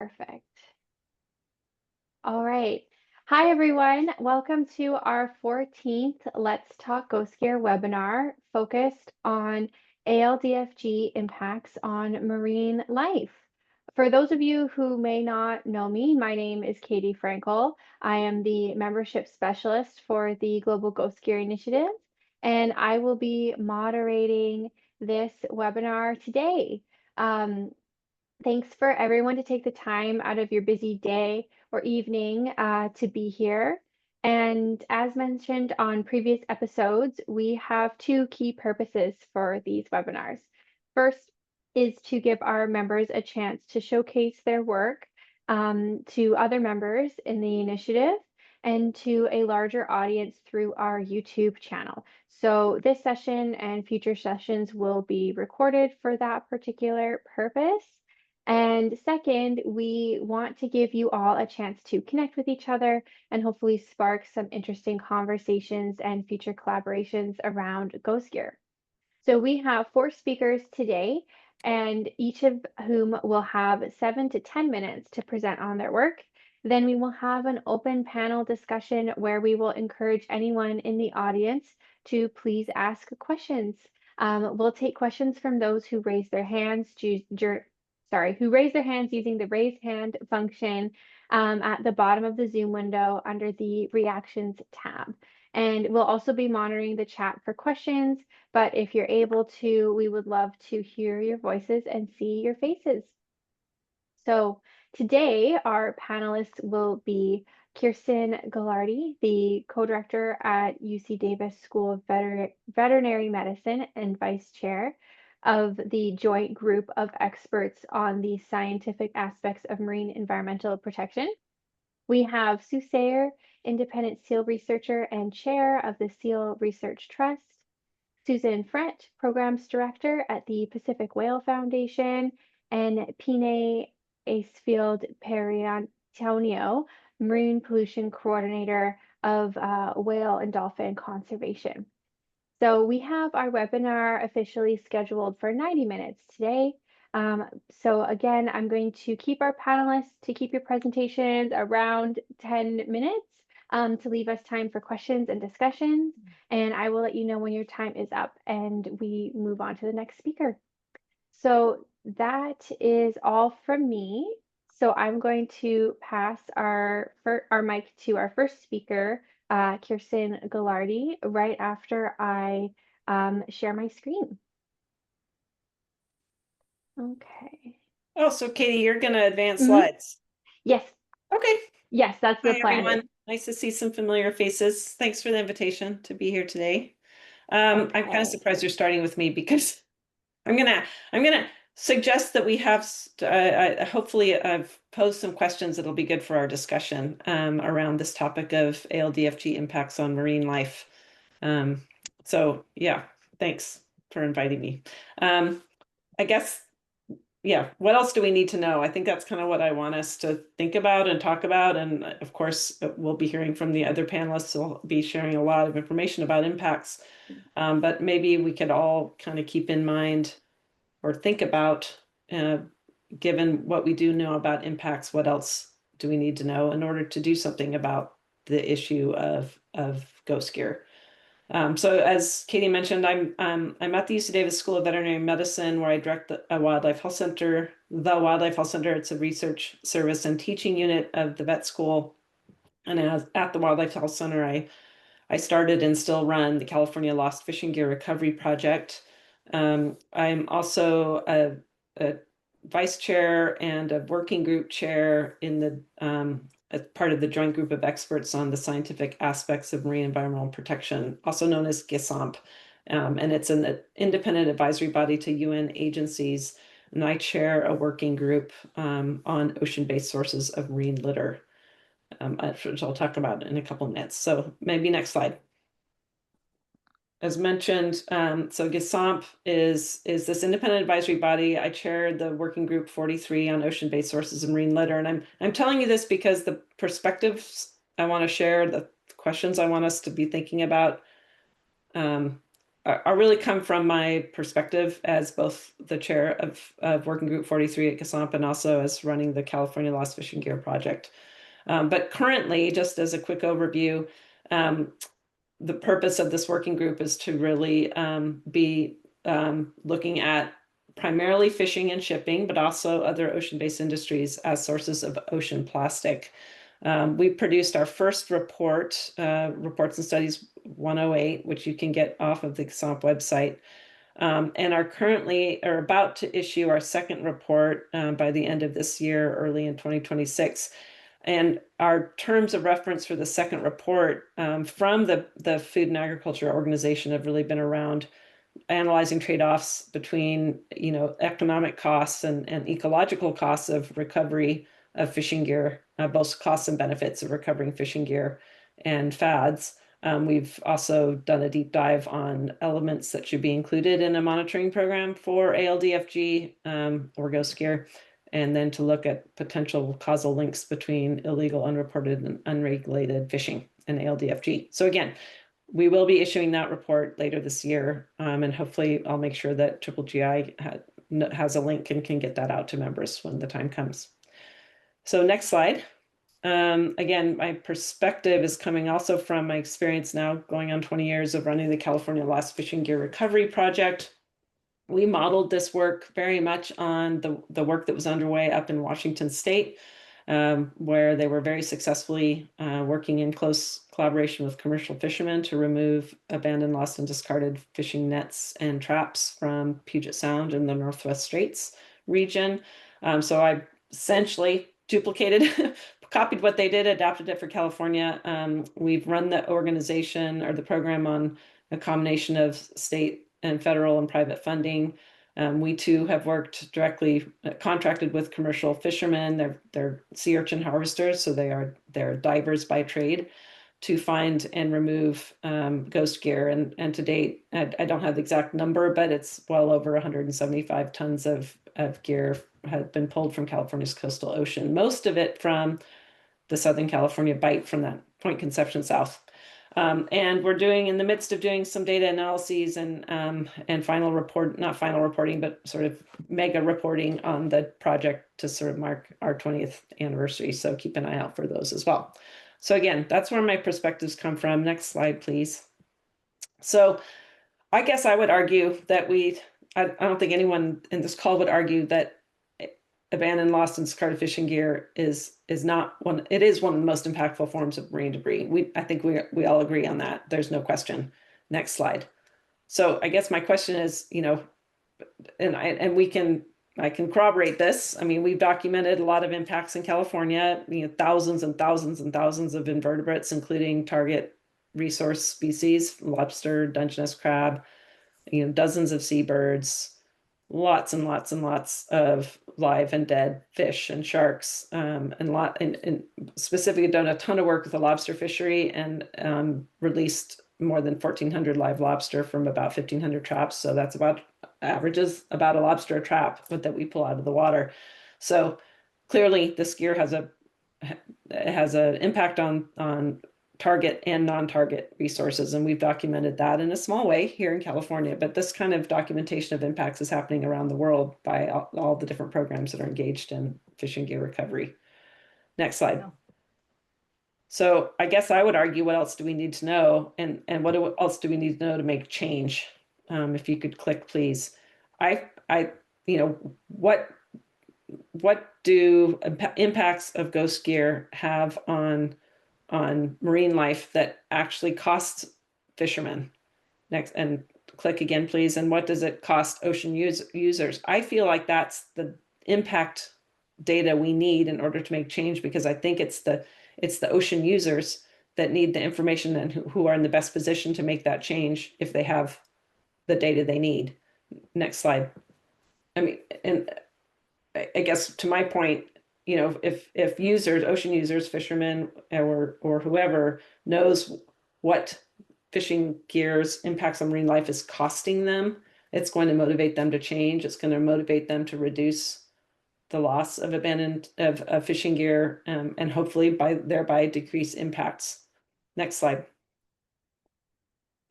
Perfect. All right. Hi, everyone. Welcome to our 14th Let's Talk Ghost Gear webinar focused on ALDFG impacts on marine life. For those of you who may not know me, my name is Katie Frankel. I am the membership specialist for the Global Ghost Gear Initiative, and I will be moderating this webinar today. Thanks for everyone to take the time out of your busy day or evening to be here. And as mentioned on previous episodes, we have two key purposes for these webinars. First is to give our members a chance to showcase their work to other members in the initiative and to a larger audience through our YouTube channel. So this session and future sessions will be recorded for that particular purpose. And second, we want to give you all a chance to connect with each other and hopefully spark some interesting conversations and future collaborations around Ghost Gear. So we have 4 speakers today, and each of whom will have 7 to 10 minutes to present on their work. Then we will have an open panel discussion where we will encourage anyone in the audience to please ask questions. We'll take questions from those who raise their hands using the raise hand function at the bottom of the Zoom window under the reactions tab. And we'll also be monitoring the chat for questions, but if you're able to, we would love to hear your voices and see your faces. So today our panelists will be Kirsten Gilardi, the co-director at UC Davis School of Veterinary Medicine and vice chair of the joint group of experts on the scientific aspects of marine environmental protection. We have Sue Sayer, independent seal researcher and chair of the Seal Research Trust, Susan Frett, programs director at the Pacific Whale Foundation, and Pine Eisfeld Pierantonio, marine pollution coordinator of whale and dolphin conservation. So we have our webinar officially scheduled for 90 minutes today. So again, I'm going to keep our panelists to keep your presentations around 10 minutes to leave us time for questions and discussions. And I will let you know when your time is up and we move on to the next speaker. So that is all from me. So I'm going to pass our mic to our first speaker, Kirsten Gilardi, right after I share my screen. Okay. Oh, so Katie, you're going to advance slides. Yes. Okay. Yes, that's the plan. Everyone. Nice to see some familiar faces. Thanks for the invitation to be here today. I'm kind of surprised you're starting with me because I'm gonna suggest that we have hopefully I've posed some questions that'll be good for our discussion around this topic of ALDFG impacts on marine life. So yeah, thanks for inviting me. I guess, yeah, what else do we need to know? I think that's kind of what I want us to think about and talk about. And of course, we'll be hearing from the other panelists. We'll be sharing a lot of information about impacts. But maybe we could all kind of keep in mind or think about, given what we do know about impacts, what else do we need to know in order to do something about the issue of ghost gear? So as Katie mentioned, I'm at the UC Davis School of Veterinary Medicine, where I direct the Wildlife Health Center. The Wildlife Health Center, it's a research service and teaching unit of the vet school. And at the Wildlife Health Center, I started and still run the California Lost Fishing Gear Recovery Project. I'm also a vice chair and a working group chair in the as part of the joint group of experts on the scientific aspects of marine environmental protection, also known as GISOMP. And it's an independent advisory body to UN agencies. And I chair a working group on ocean-based sources of marine litter, which I'll talk about in a couple of minutes. So maybe next slide. As mentioned, so GISOMP is this independent advisory body. I chair the working group 43 on ocean-based sources of marine litter. And I'm telling you this because the perspectives I want to share, the questions I want us to be thinking about, really come from my perspective as both the chair of Working Group 43 at CASAMP and also as running the California Lost Fishing Gear Project. But currently, just as a quick overview, the purpose of this working group is to really be looking at primarily fishing and shipping, but also other ocean-based industries as sources of ocean plastic. We produced our first report, Reports and Studies 108, which you can get off of the CASAMP website, and are about to issue our second report by the end of this year, early in 2026. And our terms of reference for the second report from the Food and Agriculture Organization have really been around analyzing trade-offs between, economic costs and ecological costs of recovery of fishing gear, both costs and benefits of recovering fishing gear and fads. We've also done a deep dive on elements that should be included in a monitoring program for ALDFG or ghost gear, and then to look at potential causal links between illegal, unreported, and unregulated fishing and ALDFG. So again, we will be issuing that report later this year, and hopefully I'll make sure that Triple GI has a link and can get that out to members when the time comes. So next slide. Again, my perspective is coming also from my experience now going on 20 years of running the California Lost Fishing Gear Recovery Project. We modeled this work very much on the work that was underway up in Washington State, where they were very successfully working in close collaboration with commercial fishermen to remove abandoned, lost, and discarded fishing nets and traps from Puget Sound in the Northwest Straits region. So I essentially duplicated, copied what they did, adapted it for California. We've run the organization or the program on a combination of state and federal and private funding. We too have worked directly, contracted with commercial fishermen. They're sea urchin harvesters, so they're divers by trade, to find and remove ghost gear. And to date, I don't have the exact number, but it's well over 175 tons of gear have been pulled from California's coastal ocean, most of it from the Southern California Bight from that Point Conception south. And we're in the midst of doing some data analyses and not final reporting, but sort of mega reporting on the project to sort of mark our 20th anniversary. So keep an eye out for those as well. So again, that's where my perspectives come from. Next slide, please. So I guess I would argue that I don't think anyone in this call would argue that abandoned, lost, and discarded fishing gear is not one. It is one of the most impactful forms of marine debris. I think we all agree on that. There's no question. Next slide. So I guess my question is, I can corroborate this. I mean, we've documented a lot of impacts in California. Thousands and thousands and thousands of invertebrates, including target resource species, lobster, Dungeness crab, dozens of seabirds, lots and lots and lots of live and dead fish and sharks, and specifically done a ton of work with the lobster fishery and released more than 1,400 live lobster from about 1,500 traps. So that's averages about a lobster a trap that we pull out of the water. So clearly this gear has an impact on target and non-target resources, and we've documented that in a small way here in California, but this kind of documentation of impacts is happening around the world by all the different programs that are engaged in fishing gear recovery. Next slide. So I guess I would argue, what else do we need to know, and what else do we need to know to make change? If you could click, please. What do impacts of ghost gear have on marine life that actually costs fishermen? Next, and click again, please. And what does it cost ocean users? I feel like that's the impact data we need in order to make change, because I think it's the ocean users that need the information and who are in the best position to make that change if they have the data they need. Next slide. I mean, and I guess to my point, if users, ocean users, fishermen, or whoever knows what fishing gear's impacts on marine life is costing them, it's going to motivate them to change. It's going to motivate them to reduce the loss of abandoned fishing gear, and hopefully thereby decrease impacts. Next slide.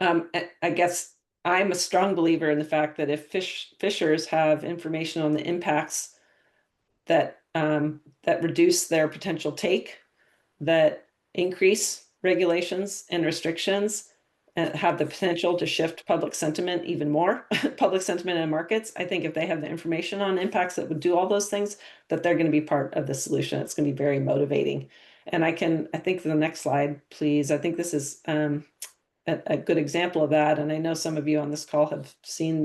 I guess I'm a strong believer in the fact that if fishers have information on the impacts that that reduce their potential take, that increase regulations and restrictions, and have the potential to shift public sentiment even more, public sentiment in markets. I think if they have the information on impacts that would do all those things, that they're going to be part of the solution. It's going to be very motivating. And I think the next slide, please. I think this is a good example of that. And I know some of you on this call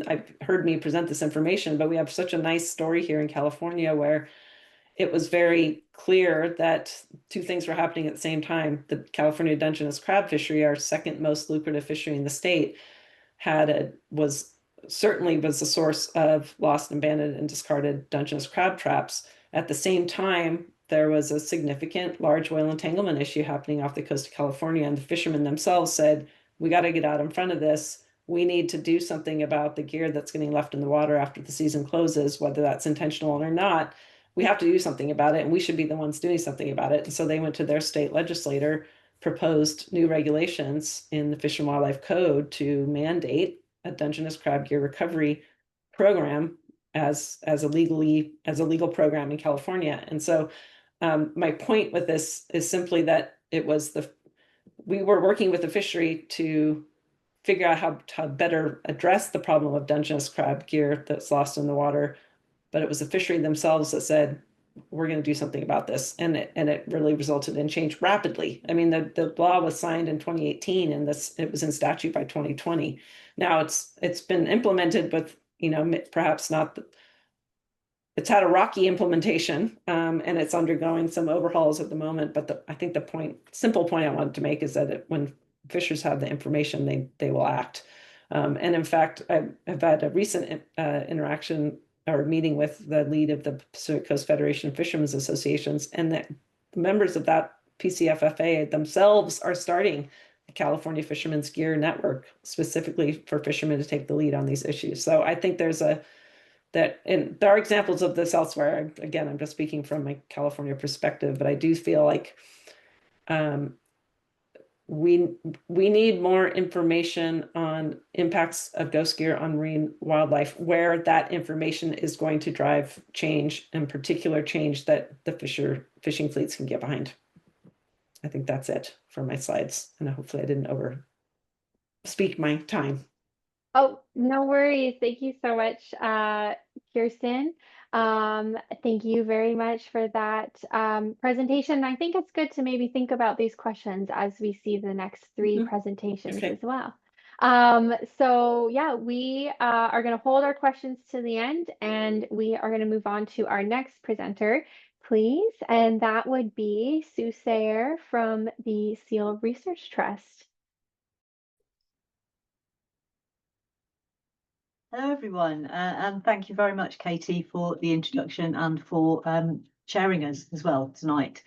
I've heard me present this information, but we have such a nice story here in California where it was very clear that two things were happening at the same time. The California Dungeness crab fishery, our second most lucrative fishery in the state, was a source of lost, abandoned, and discarded Dungeness crab traps. At the same time, there was a significant large whale entanglement issue happening off the coast of California, and the fishermen themselves said, we got to get out in front of this. We need to do something about the gear that's getting left in the water after the season closes, whether that's intentional or not. We have to do something about it, and we should be the ones doing something about it. And so they went to their state legislator, proposed new regulations in the Fish and Wildlife Code to mandate a Dungeness crab gear recovery program as a legal program in California. And so my point with this is simply that we were working with the fishery to figure out how to better address the problem of Dungeness crab gear that's lost in the water. But it was the fishery themselves that said, we're going to do something about this. And it really resulted in change rapidly. I mean, the law was signed in 2018 and it was in statute by 2020. Now it's been implemented with, perhaps not it's had a rocky implementation, and it's undergoing some overhauls at the moment. But I think the simple point I wanted to make is that when fishers have the information, they will act. And in fact, I've had a recent interaction or meeting with the lead of the Pacific Coast Federation of Fishermen's Associations, and the members of that PCFFA themselves are starting the California Fishermen's Gear Network specifically for fishermen to take the lead on these issues. So I think and there are examples of this elsewhere. Again, I'm just speaking from my California perspective, but I do feel like we need more information on impacts of ghost gear on marine wildlife, where that information is going to drive change, and particular change that the fishing fleets can get behind. I think that's it for my slides, and hopefully I didn't over speak my time. Oh, no worries. Thank you so much, Kirsten. Thank you very much for that presentation. I think it's good to maybe think about these questions as we see the next three presentations as well. So yeah, we are going to hold our questions to the end, and we are going to move on to our next presenter, please. And that would be Sue Sayer from the Seal Research Trust. Hello, everyone, and thank you very much, Katie, for the introduction and for chairing us as well tonight.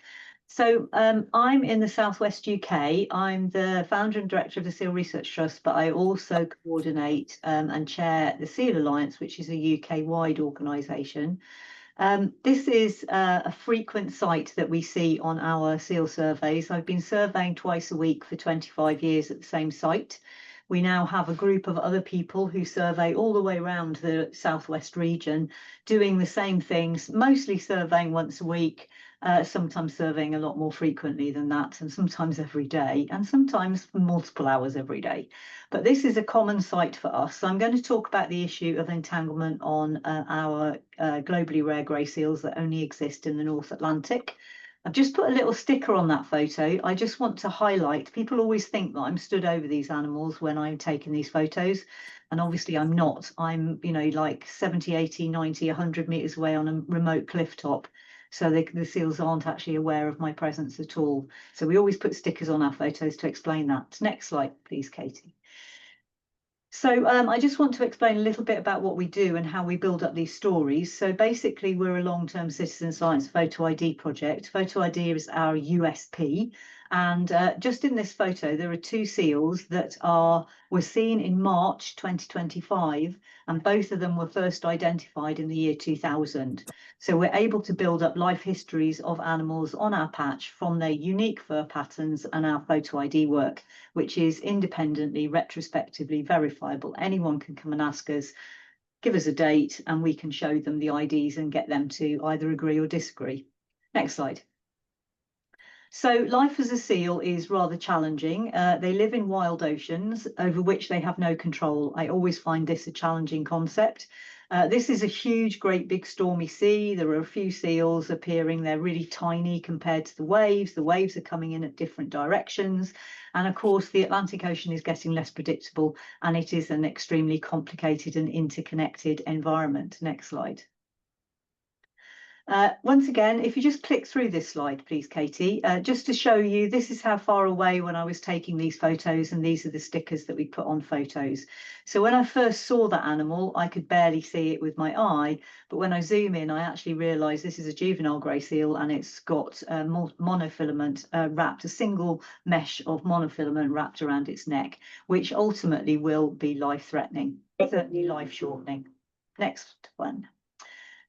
So I'm in the Southwest UK. I'm the founder and director of the Seal Research Trust, but I also coordinate and chair the Seal Alliance, which is a UK-wide organisation. This is a frequent site that we see on our seal surveys. I've been surveying twice a week for 25 years at the same site. We now have a group of other people who survey all the way around the Southwest region, doing the same things, mostly surveying once a week, sometimes surveying a lot more frequently than that, and sometimes every day, and sometimes multiple hours every day. But this is a common site for us. So I'm going to talk about the issue of entanglement on our globally rare grey seals that only exist in the North Atlantic. I've just put a little sticker on that photo. I just want to highlight, people always think that I'm stood over these animals when I'm taking these photos. And obviously I'm not. I'm, like 70, 80, 90, 100 meters away on a remote cliff top. So the seals aren't actually aware of my presence at all. So we always put stickers on our photos to explain that. Next slide, please, Katie. So I just want to explain a little bit about what we do and how we build up these stories. So basically, we're a long-term citizen science photo ID project. Photo ID is our USP. And just in this photo, there are two seals that were seen in March 2025, and both of them were first identified in the year 2000. So we're able to build up life histories of animals on our patch from their unique fur patterns and our photo ID work, which is independently, retrospectively verifiable. Anyone can come and ask us, give us a date, and we can show them the IDs and get them to either agree or disagree. Next slide. So life as a seal is rather challenging. They live in wild oceans over which they have no control. I always find this a challenging concept. This is a huge, great big stormy sea. There are a few seals appearing. They're really tiny compared to the waves. The waves are coming in at different directions. And of course, the Atlantic Ocean is getting less predictable, and it is an extremely complicated and interconnected environment. Next slide. Once again, if you just click through this slide, please, Katie, just to show you, this is how far away when I was taking these photos, and these are the stickers that we put on photos. So when I first saw that animal, I could barely see it with my eye, but when I zoom in, I actually realised this is a juvenile grey seal, and it's got monofilament wrapped, a single mesh of monofilament wrapped around its neck, which ultimately will be life-threatening, certainly life-shortening. Next one.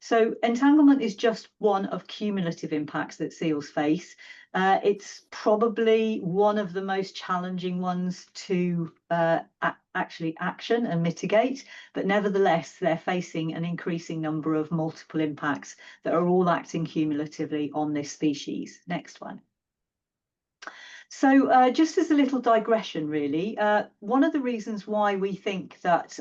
So entanglement is just one of cumulative impacts that seals face. It's probably one of the most challenging ones to actually action and mitigate, but nevertheless, they're facing an increasing number of multiple impacts that are all acting cumulatively on this species. Next one. So just as a little digression, really, one of the reasons why we think that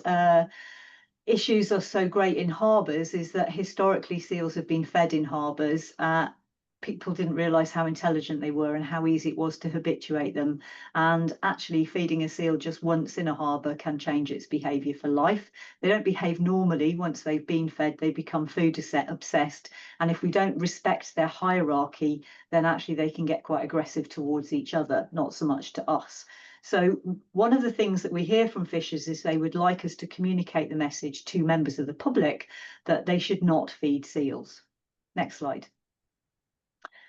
issues are so great in harbours is that historically seals have been fed in harbours. People didn't realise how intelligent they were and how easy it was to habituate them. And actually feeding a seal just once in a harbour can change its behaviour for life. They don't behave normally once they've been fed. They become food obsessed. And if we don't respect their hierarchy, then actually they can get quite aggressive towards each other, not so much to us. So one of the things that we hear from fishers is they would like us to communicate the message to members of the public that they should not feed seals. Next slide.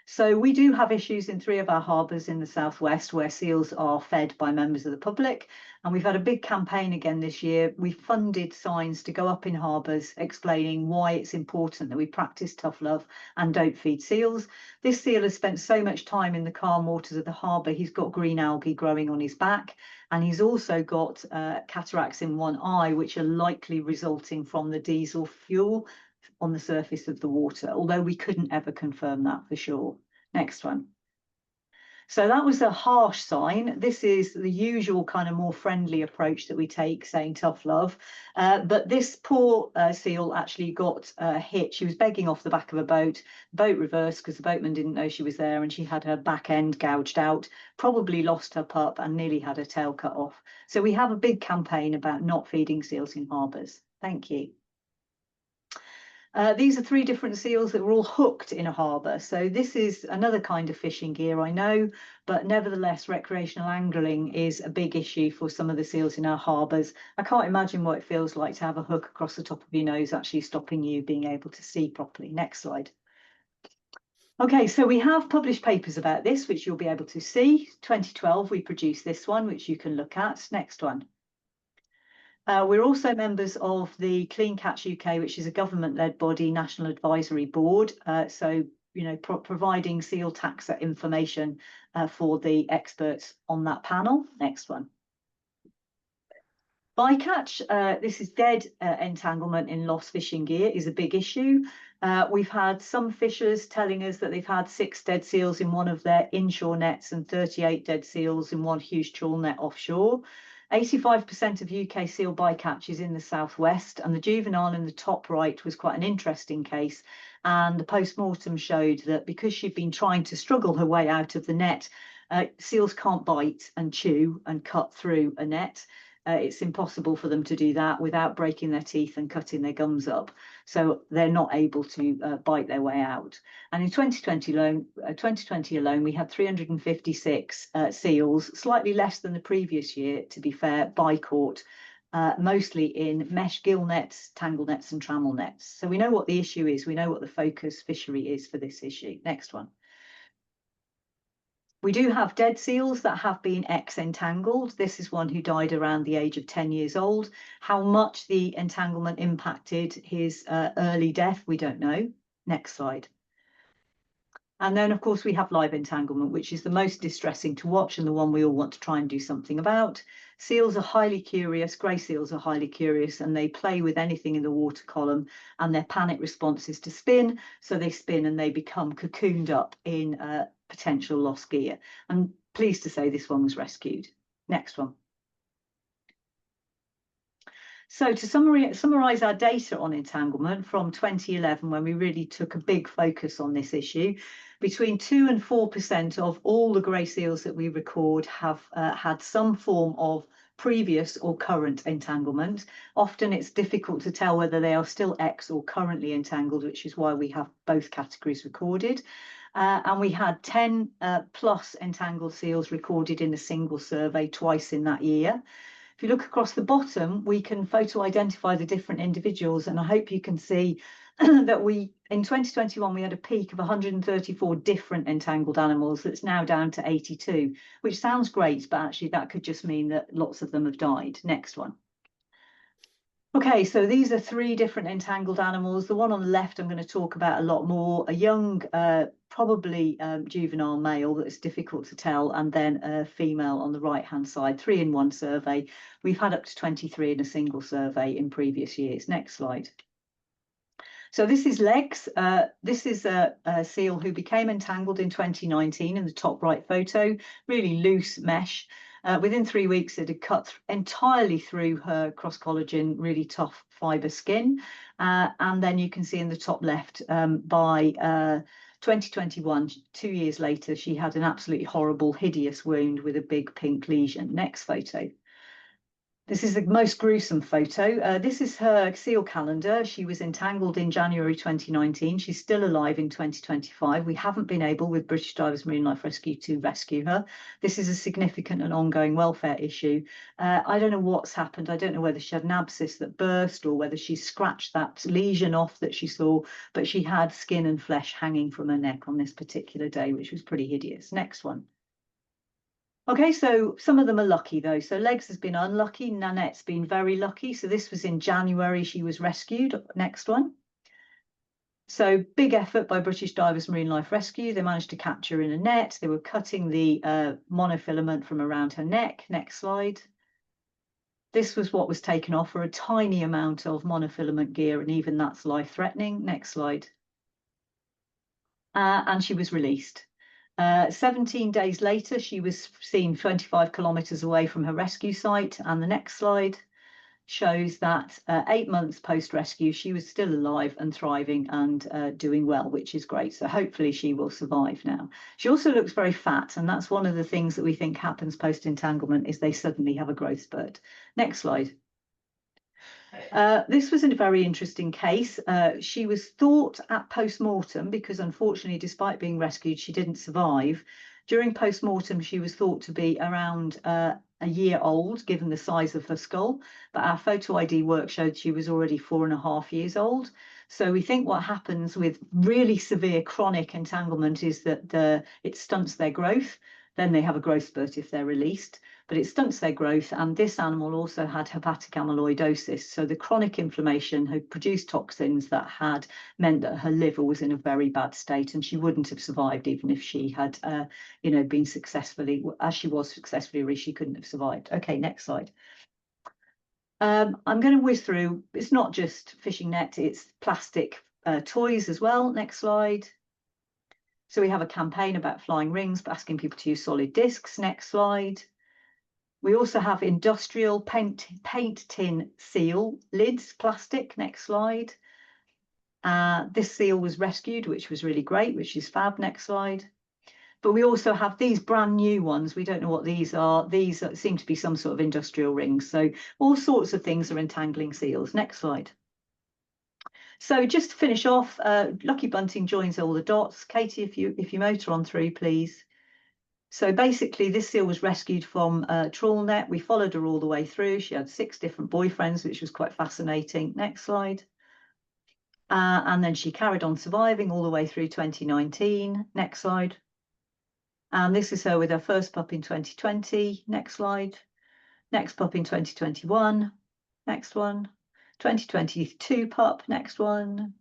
So we do have issues in 3 of our harbours in the southwest where seals are fed by members of the public, and we've had a big campaign again this year. We funded signs to go up in harbours explaining why it's important that we practice tough love and don't feed seals. This seal has spent so much time in the calm waters of the harbour, he's got green algae growing on his back, and he's also got cataracts in one eye, which are likely resulting from the diesel fuel on the surface of the water, although we couldn't ever confirm that for sure. Next one. So that was a harsh sign. This is the usual kind of more friendly approach that we take, saying tough love. But this poor seal actually got hit. She was begging off the back of a boat. The boat reversed because the boatman didn't know she was there, and she had her back end gouged out, probably lost her pup and nearly had her tail cut off. So we have a big campaign about not feeding seals in harbours. Thank you. These are 3 different seals that were all hooked in a harbour. So this is another kind of fishing gear, I know, but nevertheless, recreational angling is a big issue for some of the seals in our harbours. I can't imagine what it feels like to have a hook across the top of your nose, actually stopping you being able to see properly. Next slide. Okay, so we have published papers about this, which you'll be able to see. 2012, we produced this one, which you can look at. Next one. We're also members of the Clean Catch UK, which is a government-led body, National Advisory Board. So, you know, providing seal taxa information for the experts on that panel. Next one. Bycatch, this is dead entanglement in lost fishing gear, is a big issue. We've had some fishers telling us that they've had 6 dead seals in one of their inshore nets and 38 dead seals in one huge trawl net offshore. 85% of UK seal bycatch is in the southwest, and the juvenile in the top right was quite an interesting case. And the post-mortem showed that because she'd been trying to struggle her way out of the net, seals can't bite and chew and cut through a net. It's impossible for them to do that without breaking their teeth and cutting their gums up. So they're not able to bite their way out. And in 2020 alone, we had 356 seals, slightly less than the previous year, to be fair, by caught, mostly in mesh gill nets, tangle nets and trammel nets. So we know what the issue is. We know what the focus fishery is for this issue. Next one. We do have dead seals that have been ex-entangled. This is one who died around the age of 10 years old. How much the entanglement impacted his early death, we don't know. Next slide. And then, of course, we have live entanglement, which is the most distressing to watch and the one we all want to try and do something about. Seals are highly curious, grey seals are highly curious, and they play with anything in the water column, and their panic response is to spin. So they spin and they become cocooned up in potential lost gear. I'm pleased to say this one was rescued. Next one. So to summarise our data on entanglement from 2011, when we really took a big focus on this issue, between 2 and 4% of all the grey seals that we record have had some form of previous or current entanglement. Often it's difficult to tell whether they are still ex or currently entangled, which is why we have both categories recorded. And we had 10 plus entangled seals recorded in a single survey twice in that year. If you look across the bottom, we can photo identify the different individuals, and I hope you can see that in 2021 we had a peak of 134 different entangled animals. That's now down to 82, which sounds great, but actually that could just mean that lots of them have died. Next one. Okay, so these are 3 different entangled animals. The one on the left I'm going to talk about a lot more. A young, probably juvenile male that's difficult to tell, and then a female on the right-hand side, 3 in 1 survey. We've had up to 23 in a single survey in previous years. Next slide. So this is Legs. This is a seal who became entangled in 2019 in the top right photo, really loose mesh. Within 3 weeks, it had cut entirely through her cross-collagen, really tough fibre skin. And then you can see in the top left, by 2021, 2 years later, she had an absolutely horrible, hideous wound with a big pink lesion. Next photo. This is the most gruesome photo. This is her seal calendar. She was entangled in January 2019. She's still alive in 2025. We haven't been able, with British Divers Marine Life Rescue, to rescue her. This is a significant and ongoing welfare issue. I don't know what's happened. I don't know whether she had an abscess that burst or whether she scratched that lesion off that she saw, but she had skin and flesh hanging from her neck on this particular day, which was pretty hideous. Next one. Okay, so some of them are lucky though. So Legs has been unlucky. Nanette's been very lucky. So this was in January. She was rescued. Next one. So big effort by British Divers Marine Life Rescue. They managed to capture her in a net. They were cutting the monofilament from around her neck. Next slide. This was what was taken off her, a tiny amount of monofilament gear, and even that's life-threatening. Next slide. And she was released. 17 days later, she was seen 25 kilometres away from her rescue site. And the next slide shows that 8 months post-rescue, she was still alive and thriving and doing well, which is great. So hopefully she will survive now. She also looks very fat, and that's one of the things that we think happens post-entanglement is they suddenly have a growth spurt. Next slide. This was a very interesting case. She was thought at post-mortem, because unfortunately, despite being rescued, she didn't survive. During post-mortem, she was thought to be around a year old, given the size of her skull, but our photo ID work showed she was already 4.5 years old. So we think what happens with really severe chronic entanglement is that it stunts their growth. Then they have a growth spurt if they're released, but it stunts their growth. And this animal also had hepatic amyloidosis. So the chronic inflammation had produced toxins that had meant that her liver was in a very bad state, and she wouldn't have survived even if she had, been successfully, as she was successfully released, she couldn't have survived. Okay, next slide. I'm going to whiz through. It's not just fishing net, it's plastic toys as well. Next slide. So we have a campaign about flying rings, asking people to use solid discs. Next slide. We also have industrial paint tin seal lids, plastic. Next slide. This seal was rescued, which was really great, which is fab. Next slide. But we also have these brand new ones. We don't know what these are. These seem to be some sort of industrial rings. So all sorts of things are entangling seals. Next slide. So just to finish off, Lucky Bunting joins all the dots. Katie, if you motor on through, please. So basically, this seal was rescued from a trawl net. We followed her all the way through. She had 6 different boyfriends, which was quite fascinating. Next slide. And then she carried on surviving all the way through 2019. Next slide. And this is her with her first pup in 2020. Next slide. Next pup in 2021. Next one. 2022 pup. Next one.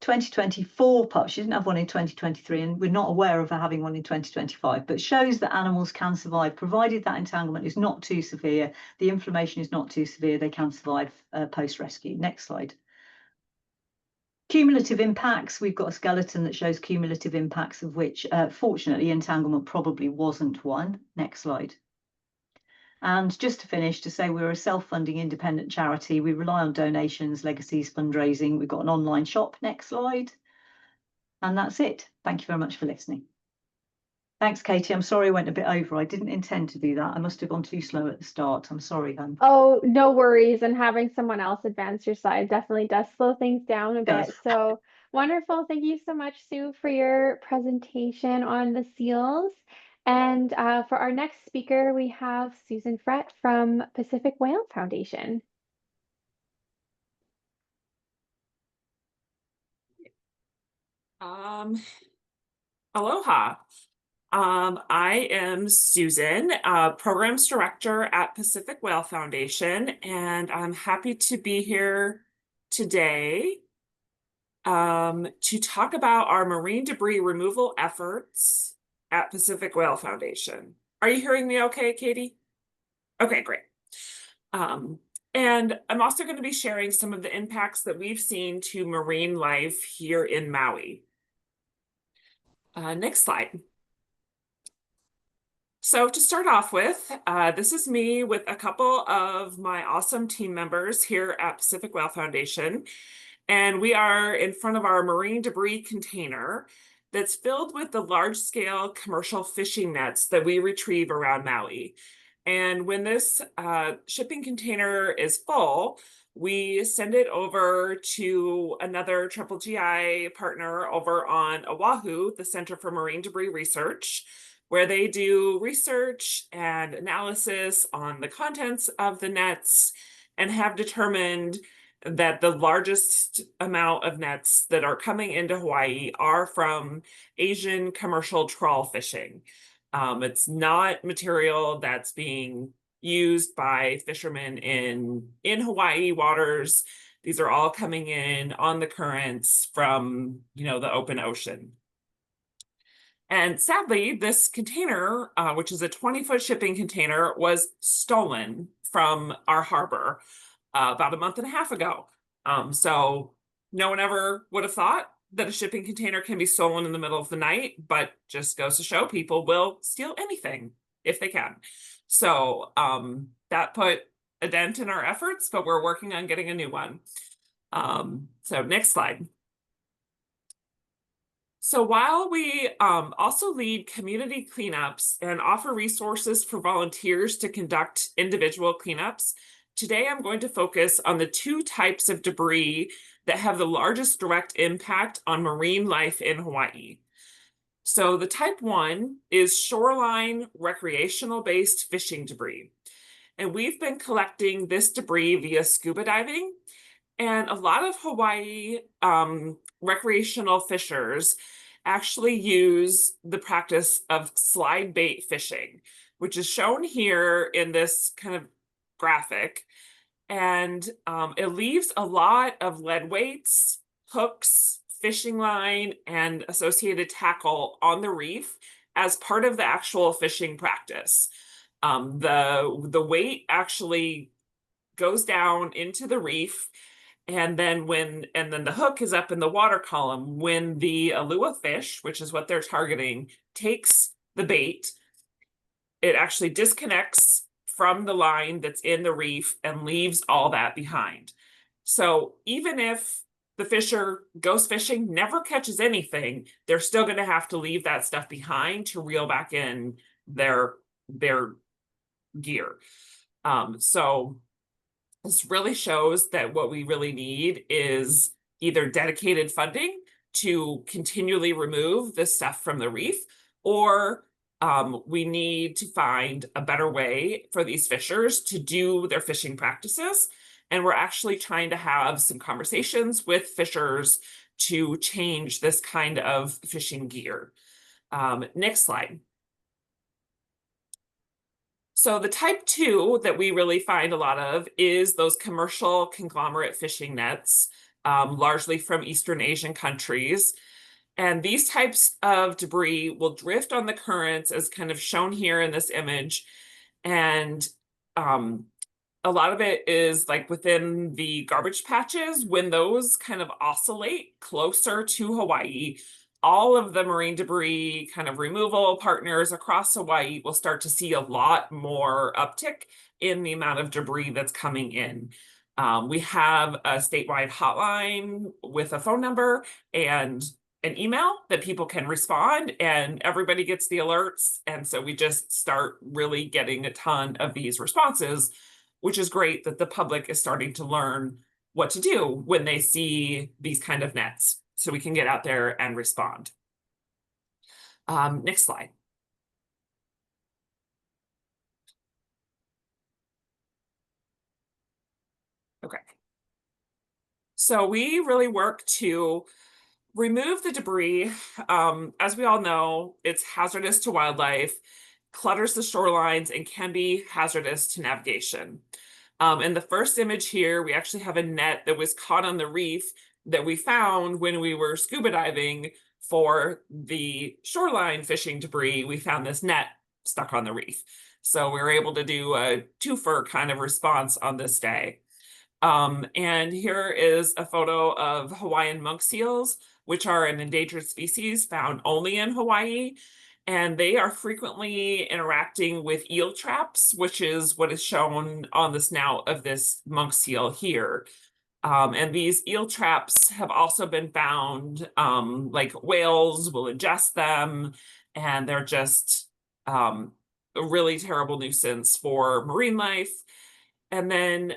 2024 pup. She didn't have one in 2023, and we're not aware of her having one in 2025, but shows that animals can survive, provided that entanglement is not too severe, the inflammation is not too severe, they can survive post-rescue. Next slide. Cumulative impacts. We've got a skeleton that shows cumulative impacts, of which, fortunately, entanglement probably wasn't one. Next slide. And just to finish, to say we're a self-funding independent charity. We rely on donations, legacies, fundraising. We've got an online shop. Next slide. And that's it. Thank you very much for listening. Thanks, Katie. I'm sorry I went a bit over. I didn't intend to do that. I must have gone too slow at the start. I'm sorry, hon. Oh, no worries. And having someone else advance your slide definitely does slow things down a bit. So wonderful. Thank you so much, Sue, for your presentation on the seals. And for our next speaker, we have Susan Frett from Pacific Whale Foundation. Aloha. I am Susan, Programs Director at Pacific Whale Foundation, and I'm happy to be here today to talk about our marine debris removal efforts at Pacific Whale Foundation. Are you hearing me okay, Katie? Okay, great. And I'm also going to be sharing some of the impacts that we've seen to marine life here in Maui. Next slide. So to start off with, this is me with a couple of my awesome team members here at Pacific Whale Foundation. And we are in front of our marine debris container that's filled with the large-scale commercial fishing nets that we retrieve around Maui. And when this shipping container is full, we send it over to another GGI partner over on Oahu, the Center for Marine Debris Research, where they do research and analysis on the contents of the nets and have determined that the largest amount of nets that are coming into Hawaii are from Asian commercial trawl fishing. It's not material that's being used by fishermen in Hawaii waters. These are all coming in on the currents from, the open ocean. And sadly, this container, which is a 20-foot shipping container, was stolen from our harbor about a month and a half ago. So no one ever would have thought that a shipping container can be stolen in the middle of the night, but just goes to show people will steal anything if they can. So that put a dent in our efforts, but we're working on getting a new one. So next slide. So while we also lead community cleanups and offer resources for volunteers to conduct individual cleanups, today I'm going to focus on the two types of debris that have the largest direct impact on marine life in Hawaii. So the type 1 is shoreline recreational-based fishing debris. And we've been collecting this debris via scuba diving. And a lot of Hawaii recreational fishers actually use the practice of slide bait fishing, which is shown here in this kind of graphic. And it leaves a lot of lead weights, hooks, fishing line, and associated tackle on the reef as part of the actual fishing practice. The weight actually goes down into the reef, and then the hook is up in the water column. When the alua fish, which is what they're targeting, takes the bait, it actually disconnects from the line that's in the reef and leaves all that behind. So even if the fisher goes fishing, never catches anything, they're still going to have to leave that stuff behind to reel back in their gear. So this really shows that what we really need is either dedicated funding to continually remove this stuff from the reef, or we need to find a better way for these fishers to do their fishing practices. And we're actually trying to have some conversations with fishers to change this kind of fishing gear. Next slide. So the type 2 that we really find a lot of is those commercial conglomerate fishing nets, largely from Eastern Asian countries. And these types of debris will drift on the currents as kind of shown here in this image. And a lot of it is like within the garbage patches. When those kind of oscillate closer to Hawaii, all of the marine debris kind of removal partners across Hawaii will start to see a lot more uptick in the amount of debris that's coming in. We have a statewide hotline with a phone number and an email that people can respond, and everybody gets the alerts. And so we just start really getting a ton of these responses, which is great that the public is starting to learn what to do when they see these kind of nets, so we can get out there and respond. Next slide. Okay. So we really work to remove the debris. As we all know, it's hazardous to wildlife, clutters the shorelines, and can be hazardous to navigation. In the first image here, we actually have a net that was caught on the reef that we found when we were scuba diving for the shoreline fishing debris. We found this net stuck on the reef. So we were able to do a twofer kind of response on this day. And here is a photo of Hawaiian monk seals, which are an endangered species found only in Hawaii. And they are frequently interacting with eel traps, which is what is shown on the snout of this monk seal here. And these eel traps have also been found, like whales will ingest them, and they're just a really terrible nuisance for marine life. And then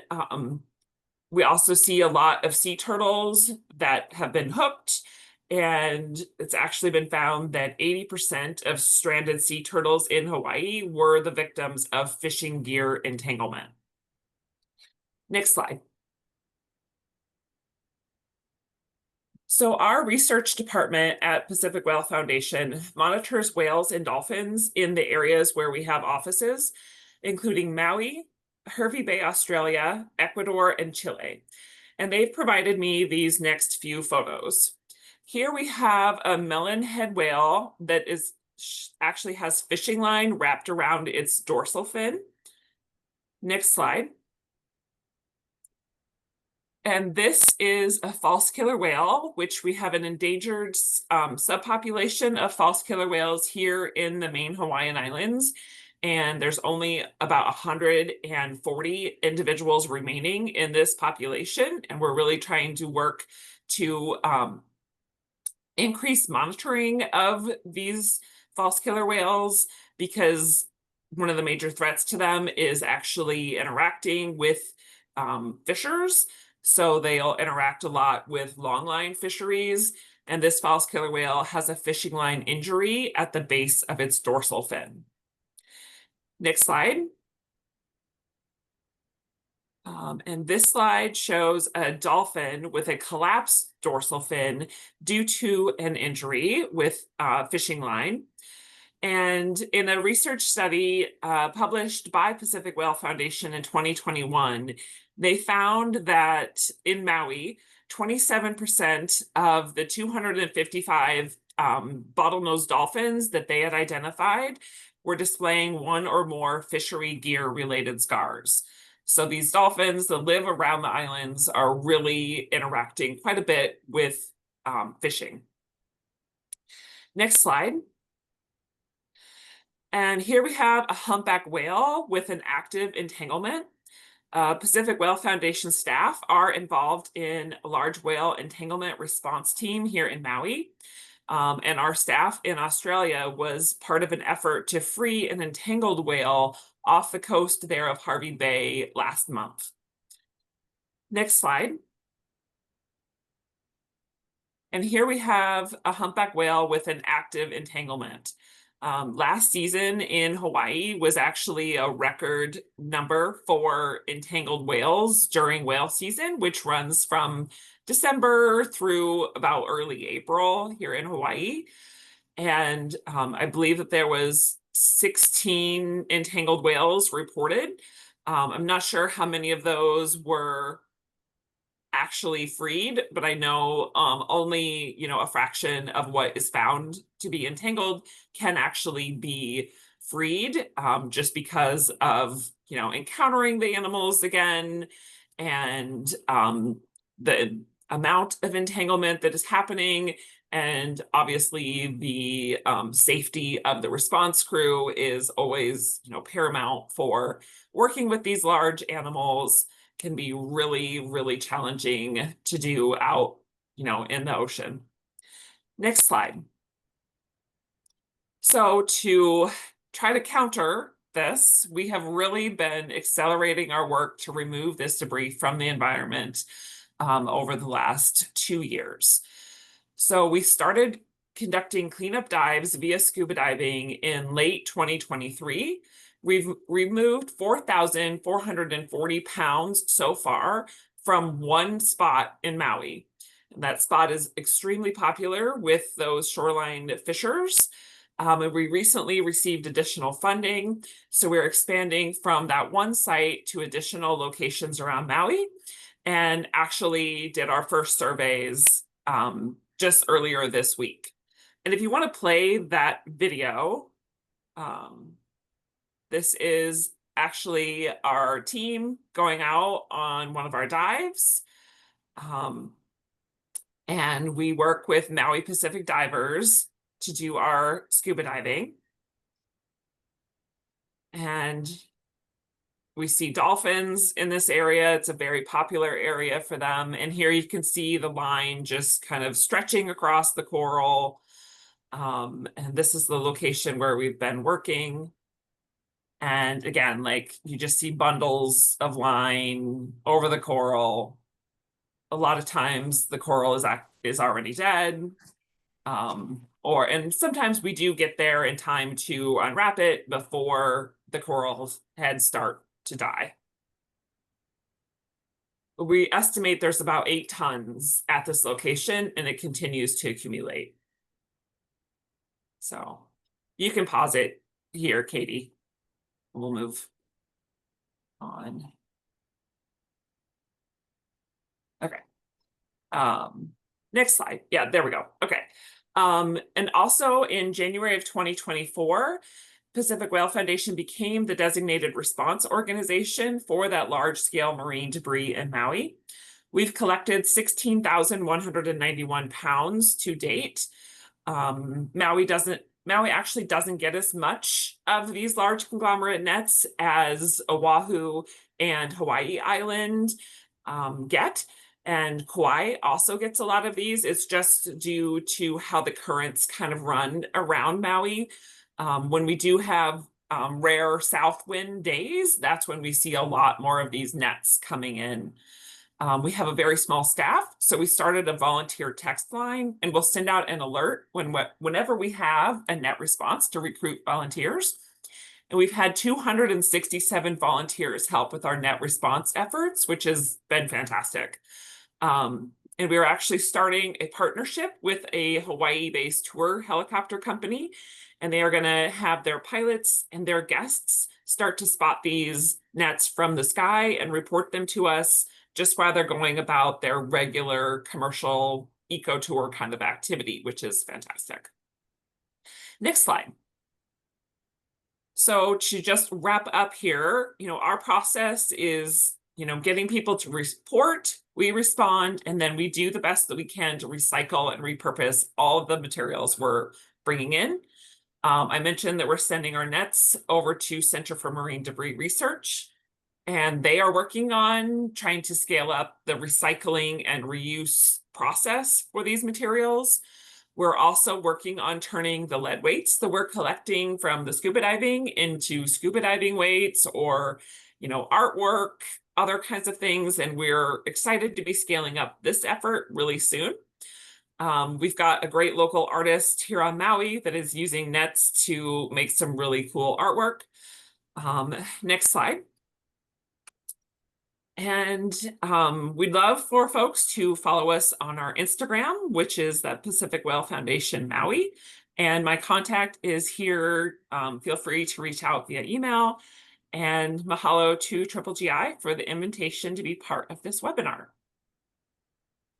we also see a lot of sea turtles that have been hooked, and it's actually been found that 80% of stranded sea turtles in Hawaii were the victims of fishing gear entanglement. Next slide. So our research department at Pacific Whale Foundation monitors whales and dolphins in the areas where we have offices, including Maui, Hervey Bay, Australia, Ecuador, and Chile. And they've provided me these next few photos. Here we have a melonhead whale that is actually has fishing line wrapped around its dorsal fin. Next slide. And this is a false killer whale, which we have an endangered subpopulation of false killer whales here in the main Hawaiian Islands. And there's only about 140 individuals remaining in this population. And we're really trying to work to increase monitoring of these false killer whales, because one of the major threats to them is actually interacting with fishers. So they'll interact a lot with longline fisheries. And this false killer whale has a fishing line injury at the base of its dorsal fin. Next slide. And this slide shows a dolphin with a collapsed dorsal fin due to an injury with fishing line. And in a research study published by Pacific Whale Foundation in 2021, they found that in Maui, 27% of the 255 bottlenose dolphins that they had identified were displaying one or more fishery gear related scars. So these dolphins that live around the islands are really interacting quite a bit with fishing. Next slide. And here we have a humpback whale with an active entanglement. Pacific Whale Foundation staff are involved in a large whale entanglement response team here in Maui. And our staff in Australia was part of an effort to free an entangled whale off the coast there of Hervey Bay last month. Next slide. And here we have a humpback whale with an active entanglement. Last season in Hawaii was actually a record number for entangled whales during whale season, which runs from December through about early April here in Hawaii. And I believe that there was 16 entangled whales reported. I'm not sure how many of those were actually freed, but I know only, a fraction of what is found to be entangled can actually be freed, just because of, encountering the animals again, and the amount of entanglement that is happening. And obviously the safety of the response crew is always, paramount for working with these large animals. Can be really, really challenging to do out, in the ocean. Next slide. So to try to counter this, we have really been accelerating our work to remove this debris from the environment over the last 2 years. So we started conducting cleanup dives via scuba diving in late 2023. We've removed 4,440 pounds so far from one spot in Maui. And that spot is extremely popular with those shoreline fishers. And we recently received additional funding. So we're expanding from that one site to additional locations around Maui, and actually did our first surveys just earlier this week. And if you want to play that video, this is actually our team going out on one of our dives. And we work with Maui Pacific divers to do our scuba diving. And we see dolphins in this area. It's a very popular area for them. And here you can see the line just kind of stretching across the coral. And this is the location where we've been working. And again, like, you just see bundles of line over the coral. A lot of times the coral is already dead. And sometimes we do get there in time to unwrap it before the coral heads start to die. We estimate there's about 8 tons at this location, and it continues to accumulate. So you can pause it here, Katie. We'll move on. Okay. Next slide. Yeah, there we go. Okay. And also in January of 2024, Pacific Whale Foundation became the designated response organization for that large-scale marine debris in Maui. We've collected 16,191 pounds to date. Maui actually doesn't get as much of these large conglomerate nets as Oahu and Hawaii Island get. And Kauai also gets a lot of these. It's just due to how the currents kind of run around Maui. When we do have rare south wind days, that's when we see a lot more of these nets coming in. We have a very small staff, so we started a volunteer text line, and we'll send out an alert whenever we have a net response to recruit volunteers. And we've had 267 volunteers help with our net response efforts, which has been fantastic. And we're actually starting a partnership with a Hawaii-based tour helicopter company, and they are going to have their pilots and their guests start to spot these nets from the sky and report them to us just while they're going about their regular commercial eco tour kind of activity, which is fantastic. Next slide. So to just wrap up here, our process is, getting people to report, we respond, and then we do the best that we can to recycle and repurpose all of the materials we're bringing in. I mentioned that we're sending our nets over to Center for Marine Debris Research, and they are working on trying to scale up the recycling and reuse process for these materials. We're also working on turning the lead weights that we're collecting from the scuba diving into scuba diving weights, or, artwork, other kinds of things. And we're excited to be scaling up this effort really soon. We've got a great local artist here on Maui that is using nets to make some really cool artwork. Next slide. And we'd love for folks to follow us on our Instagram, which is the Pacific Whale Foundation Maui. And my contact is here. Feel free to reach out via email. And mahalo to GGI for the invitation to be part of this webinar.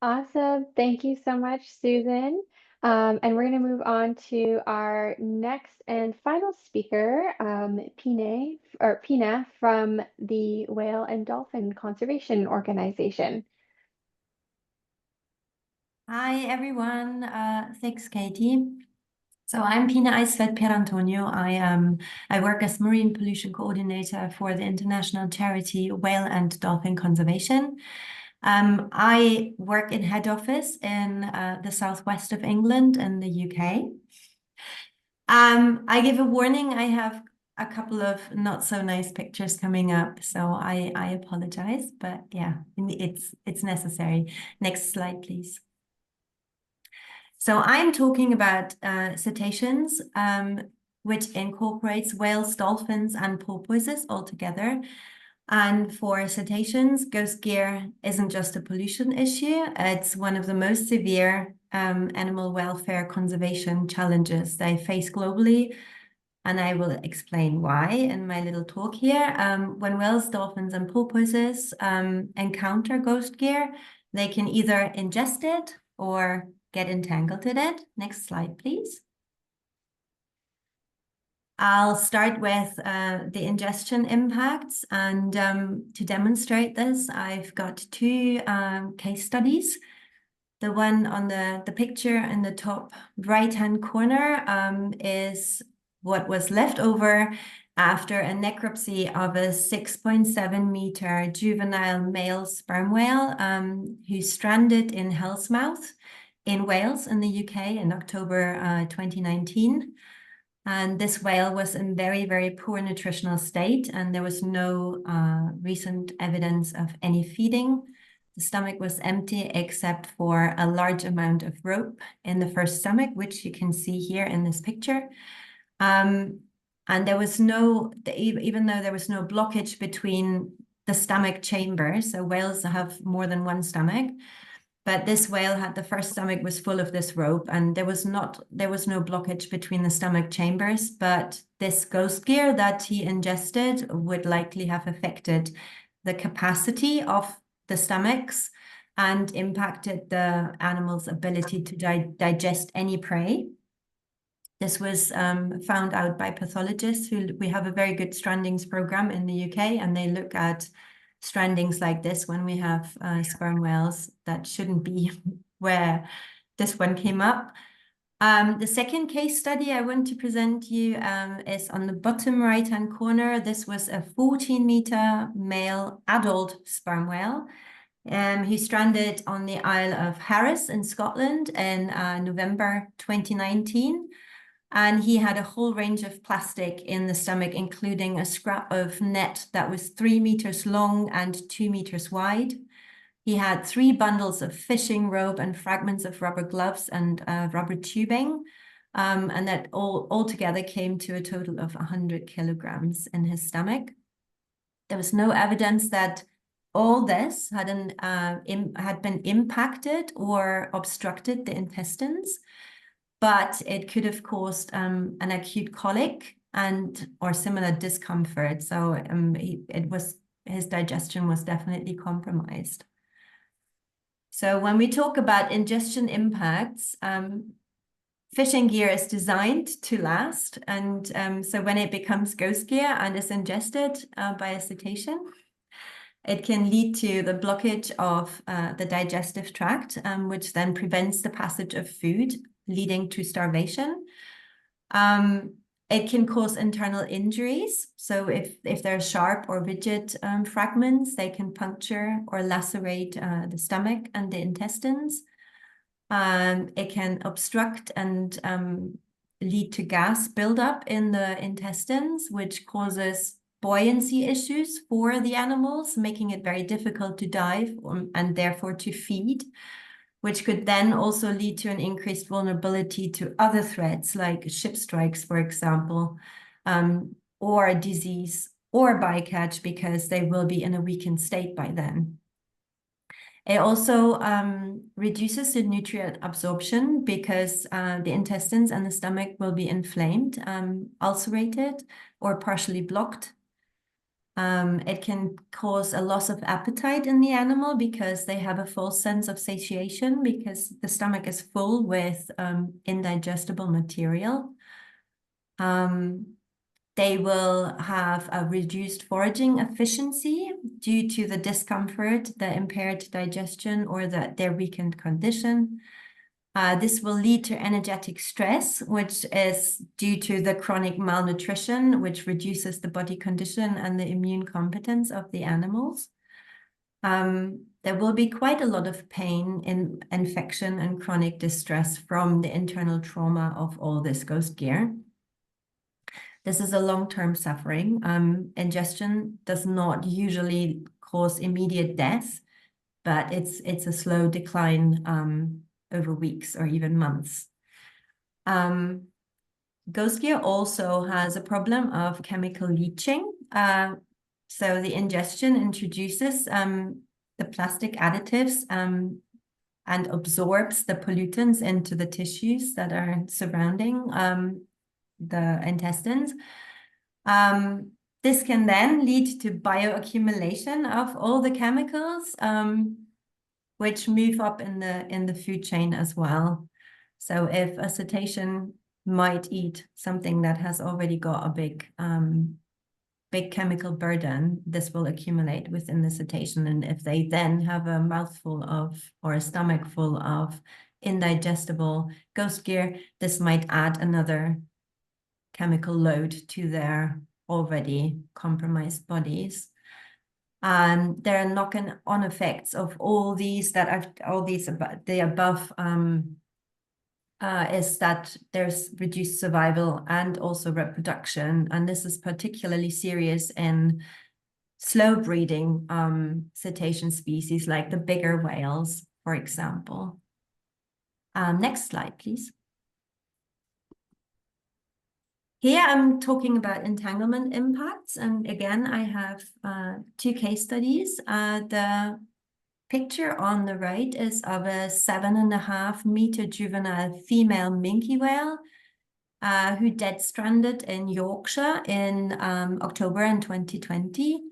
Awesome. Thank you so much, Susan. And we're going to move on to our next and final speaker, Pina from the Whale and Dolphin Conservation Organization. Hi, everyone. Thanks, Katie. So I'm Pina Eisfeld Pierantonio. I work as Marine Pollution Coordinator for the international charity Whale and Dolphin Conservation. I work in head office in the southwest of England in the UK. I give a warning. I have a couple of not so nice pictures coming up, so I apologize, but yeah, it's necessary. Next slide, please. So I'm talking about cetaceans, which incorporates whales, dolphins, and porpoises all together. And for cetaceans, ghost gear isn't just a pollution issue. It's one of the most severe animal welfare conservation challenges they face globally. And I will explain why in my little talk here. When whales, dolphins, and porpoises encounter ghost gear, they can either ingest it or get entangled in it. Next slide, please. I'll start with the ingestion impacts, and to demonstrate this, I've got two case studies. The one on the picture in the top right-hand corner is what was left over after a necropsy of a 6.7-meter juvenile male sperm whale who stranded in Hell's Mouth in Wales in the UK in October 2019. And this whale was in very, very poor nutritional state, and there was no recent evidence of any feeding. The stomach was empty except for a large amount of rope in the first stomach, which you can see here in this picture. And there was no, even though there was no blockage between the stomach chambers, so whales have more than one stomach, but this whale had, the first stomach was full of this rope, and there was no blockage between the stomach chambers, but this ghost gear that he ingested would likely have affected the capacity of the stomachs and impacted the animal's ability to digest any prey. This was found out by pathologists we have a very good strandings program in the UK, and they look at strandings like this when we have sperm whales that shouldn't be where this one came up. The second case study I want to present you is on the bottom right-hand corner. This was a 14-meter male adult sperm whale who stranded on the Isle of Harris in Scotland in November 2019. And he had a whole range of plastic in the stomach, including a scrap of net that was 3 meters long and 2 meters wide. He had 3 bundles of fishing rope and fragments of rubber gloves and rubber tubing. And that all together came to a total of 100 kilograms in his stomach. There was no evidence that all this had been impacted or obstructed the intestines, but it could have caused an acute colic or similar discomfort. So his digestion was definitely compromised. So when we talk about ingestion impacts, fishing gear is designed to last. And so when it becomes ghost gear and is ingested by a cetacean, it can lead to the blockage of the digestive tract, which then prevents the passage of food, leading to starvation. It can cause internal injuries. So if they're sharp or rigid fragments, they can puncture or lacerate the stomach and the intestines. It can obstruct and lead to gas buildup in the intestines, which causes buoyancy issues for the animals, making it very difficult to dive and therefore to feed, which could then also lead to an increased vulnerability to other threats like ship strikes, for example, or disease or bycatch, because they will be in a weakened state by then. It also reduces the nutrient absorption because the intestines and the stomach will be inflamed, ulcerated, or partially blocked. It can cause a loss of appetite in the animal because they have a false sense of satiation because the stomach is full with indigestible material. They will have a reduced foraging efficiency due to the discomfort, the impaired digestion, or their weakened condition. This will lead to energetic stress, which is due to the chronic malnutrition, which reduces the body condition and the immune competence of the animals. There will be quite a lot of pain, infection, and chronic distress from the internal trauma of all this ghost gear. This is a long-term suffering. Ingestion does not usually cause immediate death, but it's a slow decline over weeks or even months. Ghost gear also has a problem of chemical leaching. So the ingestion introduces the plastic additives and absorbs the pollutants into the tissues that are surrounding the intestines. This can then lead to bioaccumulation of all the chemicals, which move up in the food chain as well. So if a cetacean might eat something that has already got a big chemical burden, this will accumulate within the cetacean. And if they then have a mouthful of, or a stomach full of indigestible ghost gear, this might add another chemical load to their already compromised bodies. There are knock-on effects of all these the above is that there's reduced survival and also reproduction, and this is particularly serious in slow breeding cetacean species like the bigger whales, for example. Next slide, please. Here I'm talking about entanglement impacts, and again I have two case studies. The picture on the right is of a 7.5 meter juvenile female minke whale who dead stranded in Yorkshire in October in 2020.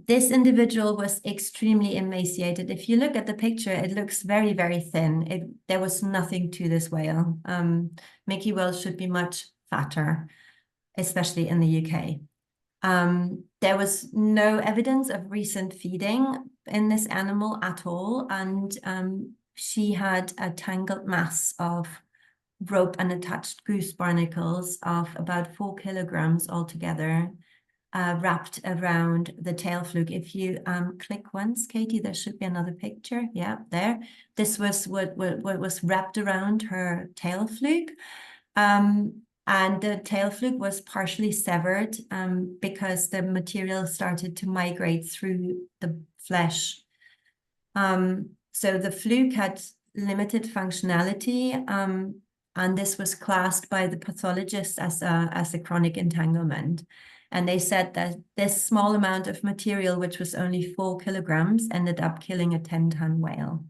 This individual was extremely emaciated. If you look at the picture, it looks very, very thin. There was nothing to this whale. Minke whales should be much fatter, especially in the UK. There was no evidence of recent feeding in this animal at all, and she had a tangled mass of rope and attached goose barnacles of about 4 kilograms altogether, wrapped around the tail fluke. If you click once, Katie, there should be another picture. Yeah, there. This was what was wrapped around her tail fluke. And the tail fluke was partially severed because the material started to migrate through the flesh. So the fluke had limited functionality, and this was classed by the pathologist as a chronic entanglement. And they said that this small amount of material, which was only 4 kilograms, ended up killing a 10-ton whale.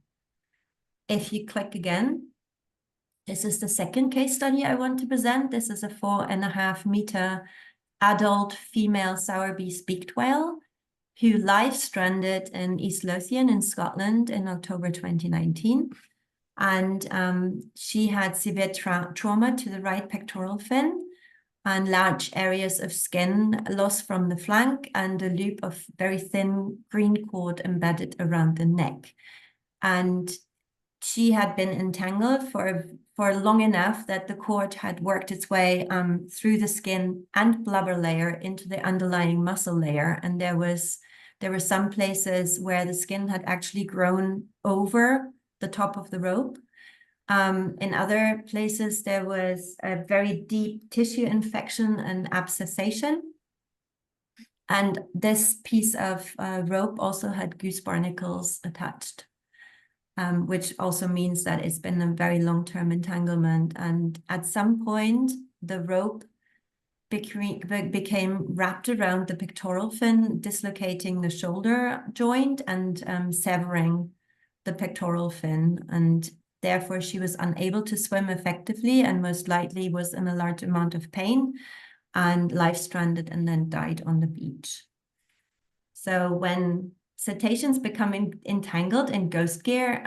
If you click again, this is the second case study I want to present. This is a 4.5 meter adult female sowerbeast beaked whale who life stranded in East Lothian in Scotland in October 2019. And she had severe trauma to the right pectoral fin and large areas of skin loss from the flank and a loop of very thin green cord embedded around the neck. And she had been entangled for long enough that the cord had worked its way through the skin and blubber layer into the underlying muscle layer. And there were some places where the skin had actually grown over the top of the rope. In other places, there was a very deep tissue infection and abscessation. And this piece of rope also had goose barnacles attached. Which also means that it's been a very long-term entanglement. And at some point, the rope became wrapped around the pectoral fin, dislocating the shoulder joint and severing the pectoral fin, and therefore she was unable to swim effectively and most likely was in a large amount of pain and life stranded and then died on the beach. So when cetaceans become entangled in ghost gear,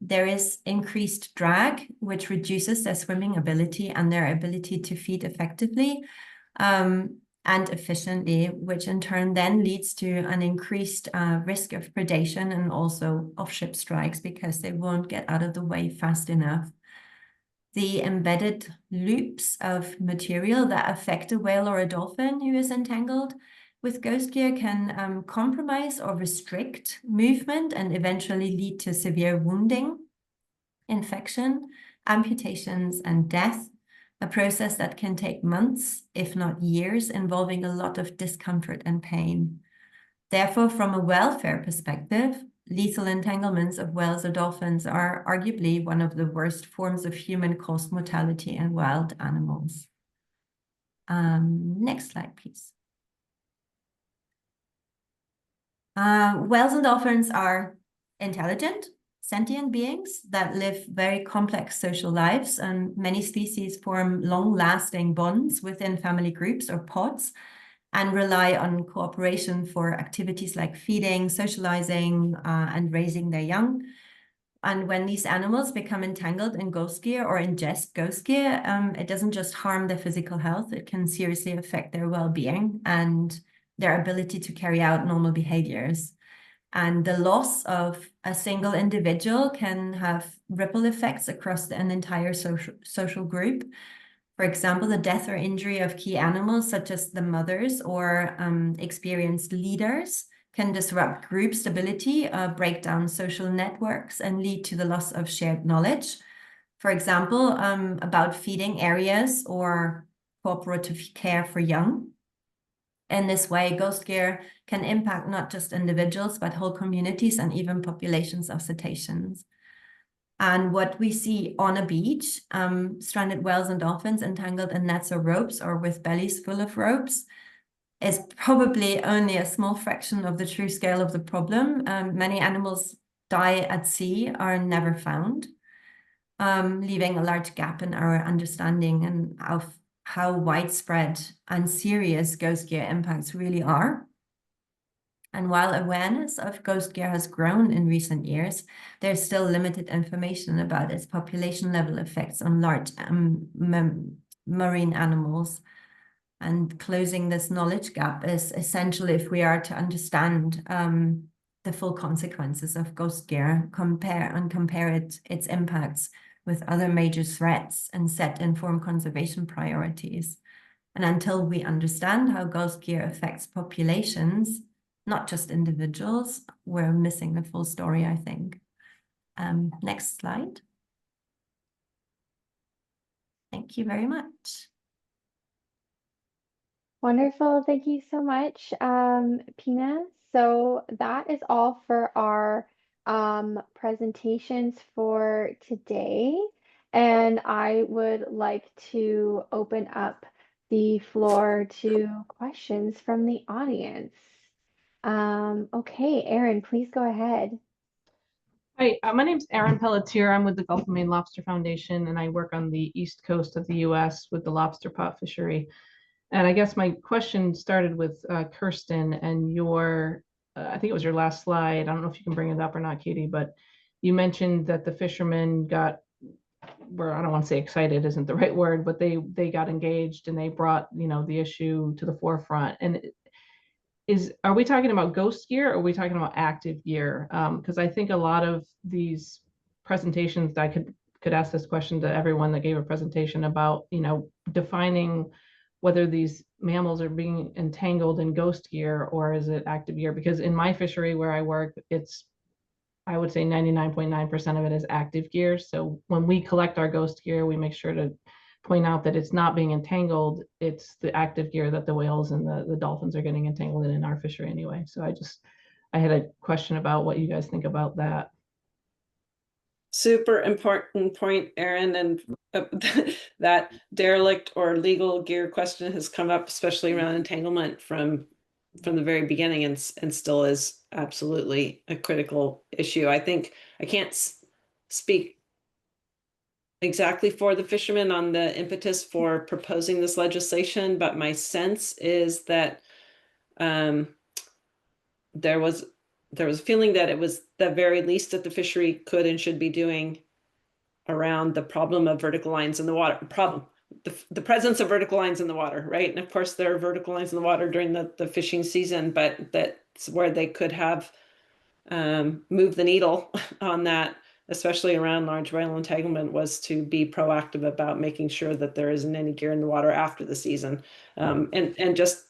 there is increased drag, which reduces their swimming ability and their ability to feed effectively and efficiently, which in turn then leads to an increased risk of predation and also of ship strikes because they won't get out of the way fast enough. The embedded loops of material that affect a whale or a dolphin who is entangled with ghost gear can compromise or restrict movement and eventually lead to severe wounding, infection, amputations, and death, a process that can take months, if not years, involving a lot of discomfort and pain. Therefore, from a welfare perspective, lethal entanglements of whales or dolphins are arguably one of the worst forms of human-caused mortality in wild animals. Next slide, please. Whales and dolphins are intelligent, sentient beings that live very complex social lives, and many species form long-lasting bonds within family groups or pods and rely on cooperation for activities like feeding, socializing, and raising their young. And when these animals become entangled in ghost gear or ingest ghost gear, it doesn't just harm their physical health, it can seriously affect their well-being and their ability to carry out normal behaviors. And the loss of a single individual can have ripple effects across an entire social group. For example, the death or injury of key animals, such as the mothers or experienced leaders, can disrupt group stability, break down social networks, and lead to the loss of shared knowledge. For example, about feeding areas or cooperative care for young. In this way, ghost gear can impact not just individuals, but whole communities and even populations of cetaceans. And what we see on a beach, stranded whales and dolphins entangled in nets or ropes or with bellies full of ropes, is probably only a small fraction of the true scale of the problem. Many animals die at sea, are never found, leaving a large gap in our understanding and of how widespread and serious ghost gear impacts really are. And while awareness of ghost gear has grown in recent years, there's still limited information about its population level effects on large marine animals. And closing this knowledge gap is essential if we are to understand the full consequences of ghost gear, compare its impacts with other major threats and set informed conservation priorities. And until we understand how ghost gear affects populations, not just individuals, we're missing the full story, I think. Next slide. Thank you very much. Wonderful. Thank you so much, Pina. So that is all for our presentations for today. And I would like to open up the floor to questions from the audience. Okay, Erin, please go ahead. Hi, my name's Erin Pelletier. I'm with the Gulf of Maine Lobster Foundation, and I work on the east coast of the U.S. with the lobster pot fishery. And I guess my question started with Kirsten and your, I think it was your last slide. I don't know if you can bring it up or not, Katie, but you mentioned that the fishermen got, where I don't want to say excited isn't the right word, but they got engaged and they brought, you know, the issue to the forefront. And are we talking about ghost gear or are we talking about active gear? Because I think a lot of these presentations, I could ask this question to everyone that gave a presentation about, you know, defining whether these mammals are being entangled in ghost gear or is it active gear? Because in my fishery where I work, I would say 99.9% of it is active gear. So when we collect our ghost gear, we make sure to point out that it's not being entangled. It's the active gear that the whales and the dolphins are getting entangled in our fishery anyway. So I had a question about what you guys think about that. Super important point, Erin, and that derelict or legal gear question has come up, especially around entanglement from from the very beginning and still is absolutely a critical issue. I think I can't speak exactly for the fishermen on the impetus for proposing this legislation, but my sense is that there was a feeling that it was the very least that the fishery could and should be doing around the problem of vertical lines in the water, the presence of vertical lines in the water, right? And of course there are vertical lines in the water during the fishing season, but that's where they could have moved the needle on that, especially around large whale entanglement, was to be proactive about making sure that there isn't any gear in the water after the season. And just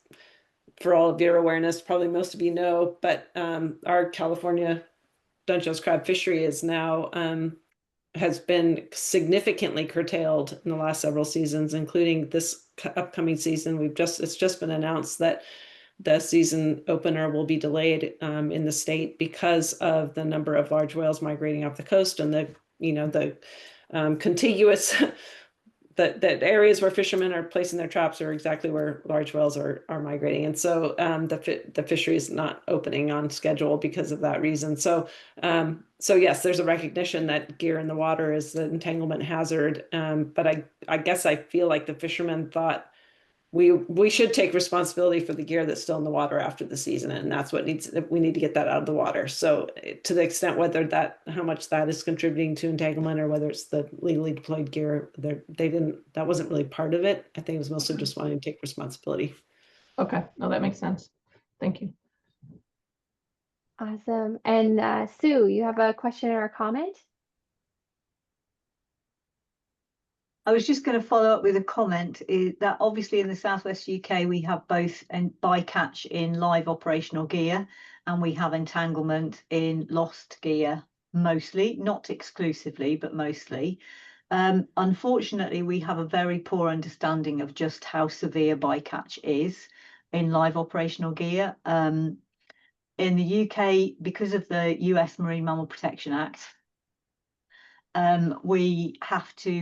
for all of your awareness, probably most of you know, but our California Dungeness crab fishery is now has been significantly curtailed in the last several seasons, including this upcoming season. It's just been announced that the season opener will be delayed in the state because of the number of large whales migrating off the coast and the contiguous that areas where fishermen are placing their traps are exactly where large whales are migrating. And so the fishery is not opening on schedule because of that reason. So yes, there's a recognition that gear in the water is an entanglement hazard. But I guess I feel like the fishermen thought we should take responsibility for the gear that's still in the water after the season, and that's what we need to get that out of the water. So to the extent how much that is contributing to entanglement or whether it's the legally deployed gear, that wasn't really part of it. I think it was mostly just wanting to take responsibility. Okay, no, that makes sense. Thank you. Awesome. And Sue, you have a question or a comment? I was just going to follow up with a comment that obviously in the Southwest UK, we have both bycatch in live operational gear and we have entanglement in lost gear, mostly, not exclusively, but mostly. Unfortunately, we have a very poor understanding of just how severe bycatch is in live operational gear. In the UK, because of the US Marine Mammal Protection Act,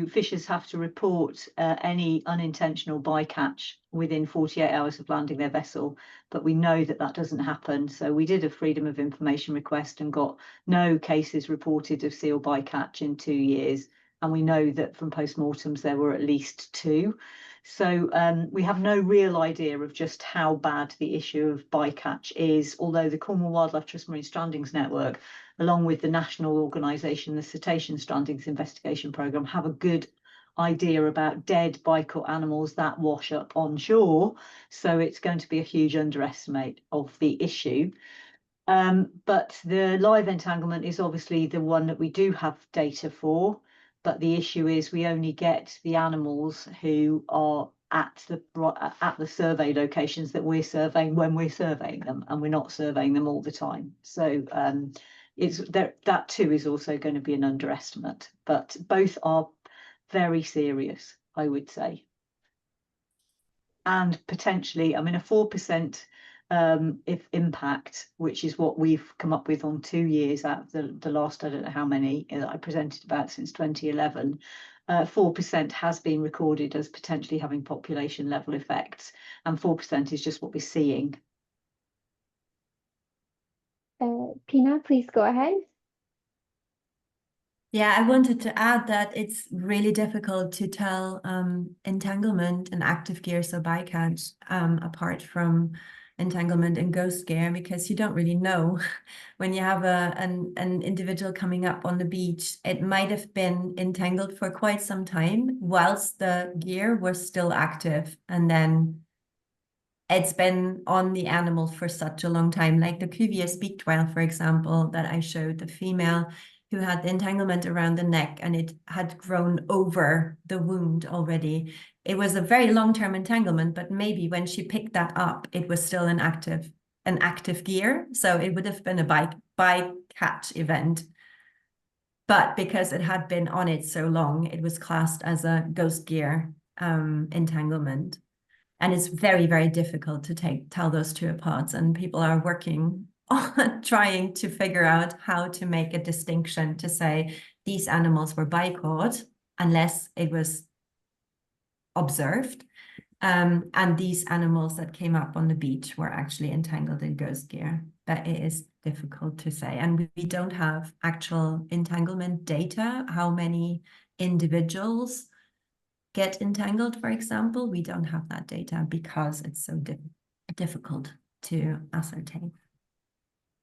fishers have to report any unintentional bycatch within 48 hours of landing their vessel, but we know that doesn't happen. So we did a Freedom of Information request and got no cases reported of seal bycatch in 2 years. And we know that from postmortems there were at least 2. So we have no real idea of just how bad the issue of bycatch is, although the Cornwall Wildlife Trust Marine Strandings Network, along with the national organisation, the Cetacean Strandings Investigation Programme, have a good idea about dead bycaught animals that wash up on shore. So it's going to be a huge underestimate of the issue. But the live entanglement is obviously the one that we do have data for. But the issue is we only get the animals who are at the survey locations that we're surveying when we're surveying them, and we're not surveying them all the time. So that too is also going to be an underestimate, but both are very serious, I would say. And potentially, I mean, a 4% if impact, which is what we've come up with on 2 years out of the last, I don't know how many that I presented about since 2011, 4% has been recorded as potentially having population level effects, and 4% is just what we're seeing. Pina, please go ahead. Yeah, I wanted to add that it's really difficult to tell entanglement in active gear, so bycatch, apart from entanglement in ghost gear, because you don't really know when you have an individual coming up on the beach. It might have been entangled for quite some time whilst the gear was still active, and then it's been on the animal for such a long time, like the Cuvier beaked whale, for example, that I showed, the female who had the entanglement around the neck and it had grown over the wound already. It was a very long-term entanglement, but maybe when she picked that up, it was still an active gear. So it would have been a bycatch event. But because it had been on it so long, it was classed as a ghost gear entanglement. And it's very, very difficult to tell those two apart. And people are working on trying to figure out how to make a distinction to say these animals were bycaught unless it was observed. And these animals that came up on the beach were actually entangled in ghost gear, but it is difficult to say. And we don't have actual entanglement data, how many individuals get entangled, for example. We don't have that data because it's so difficult to ascertain.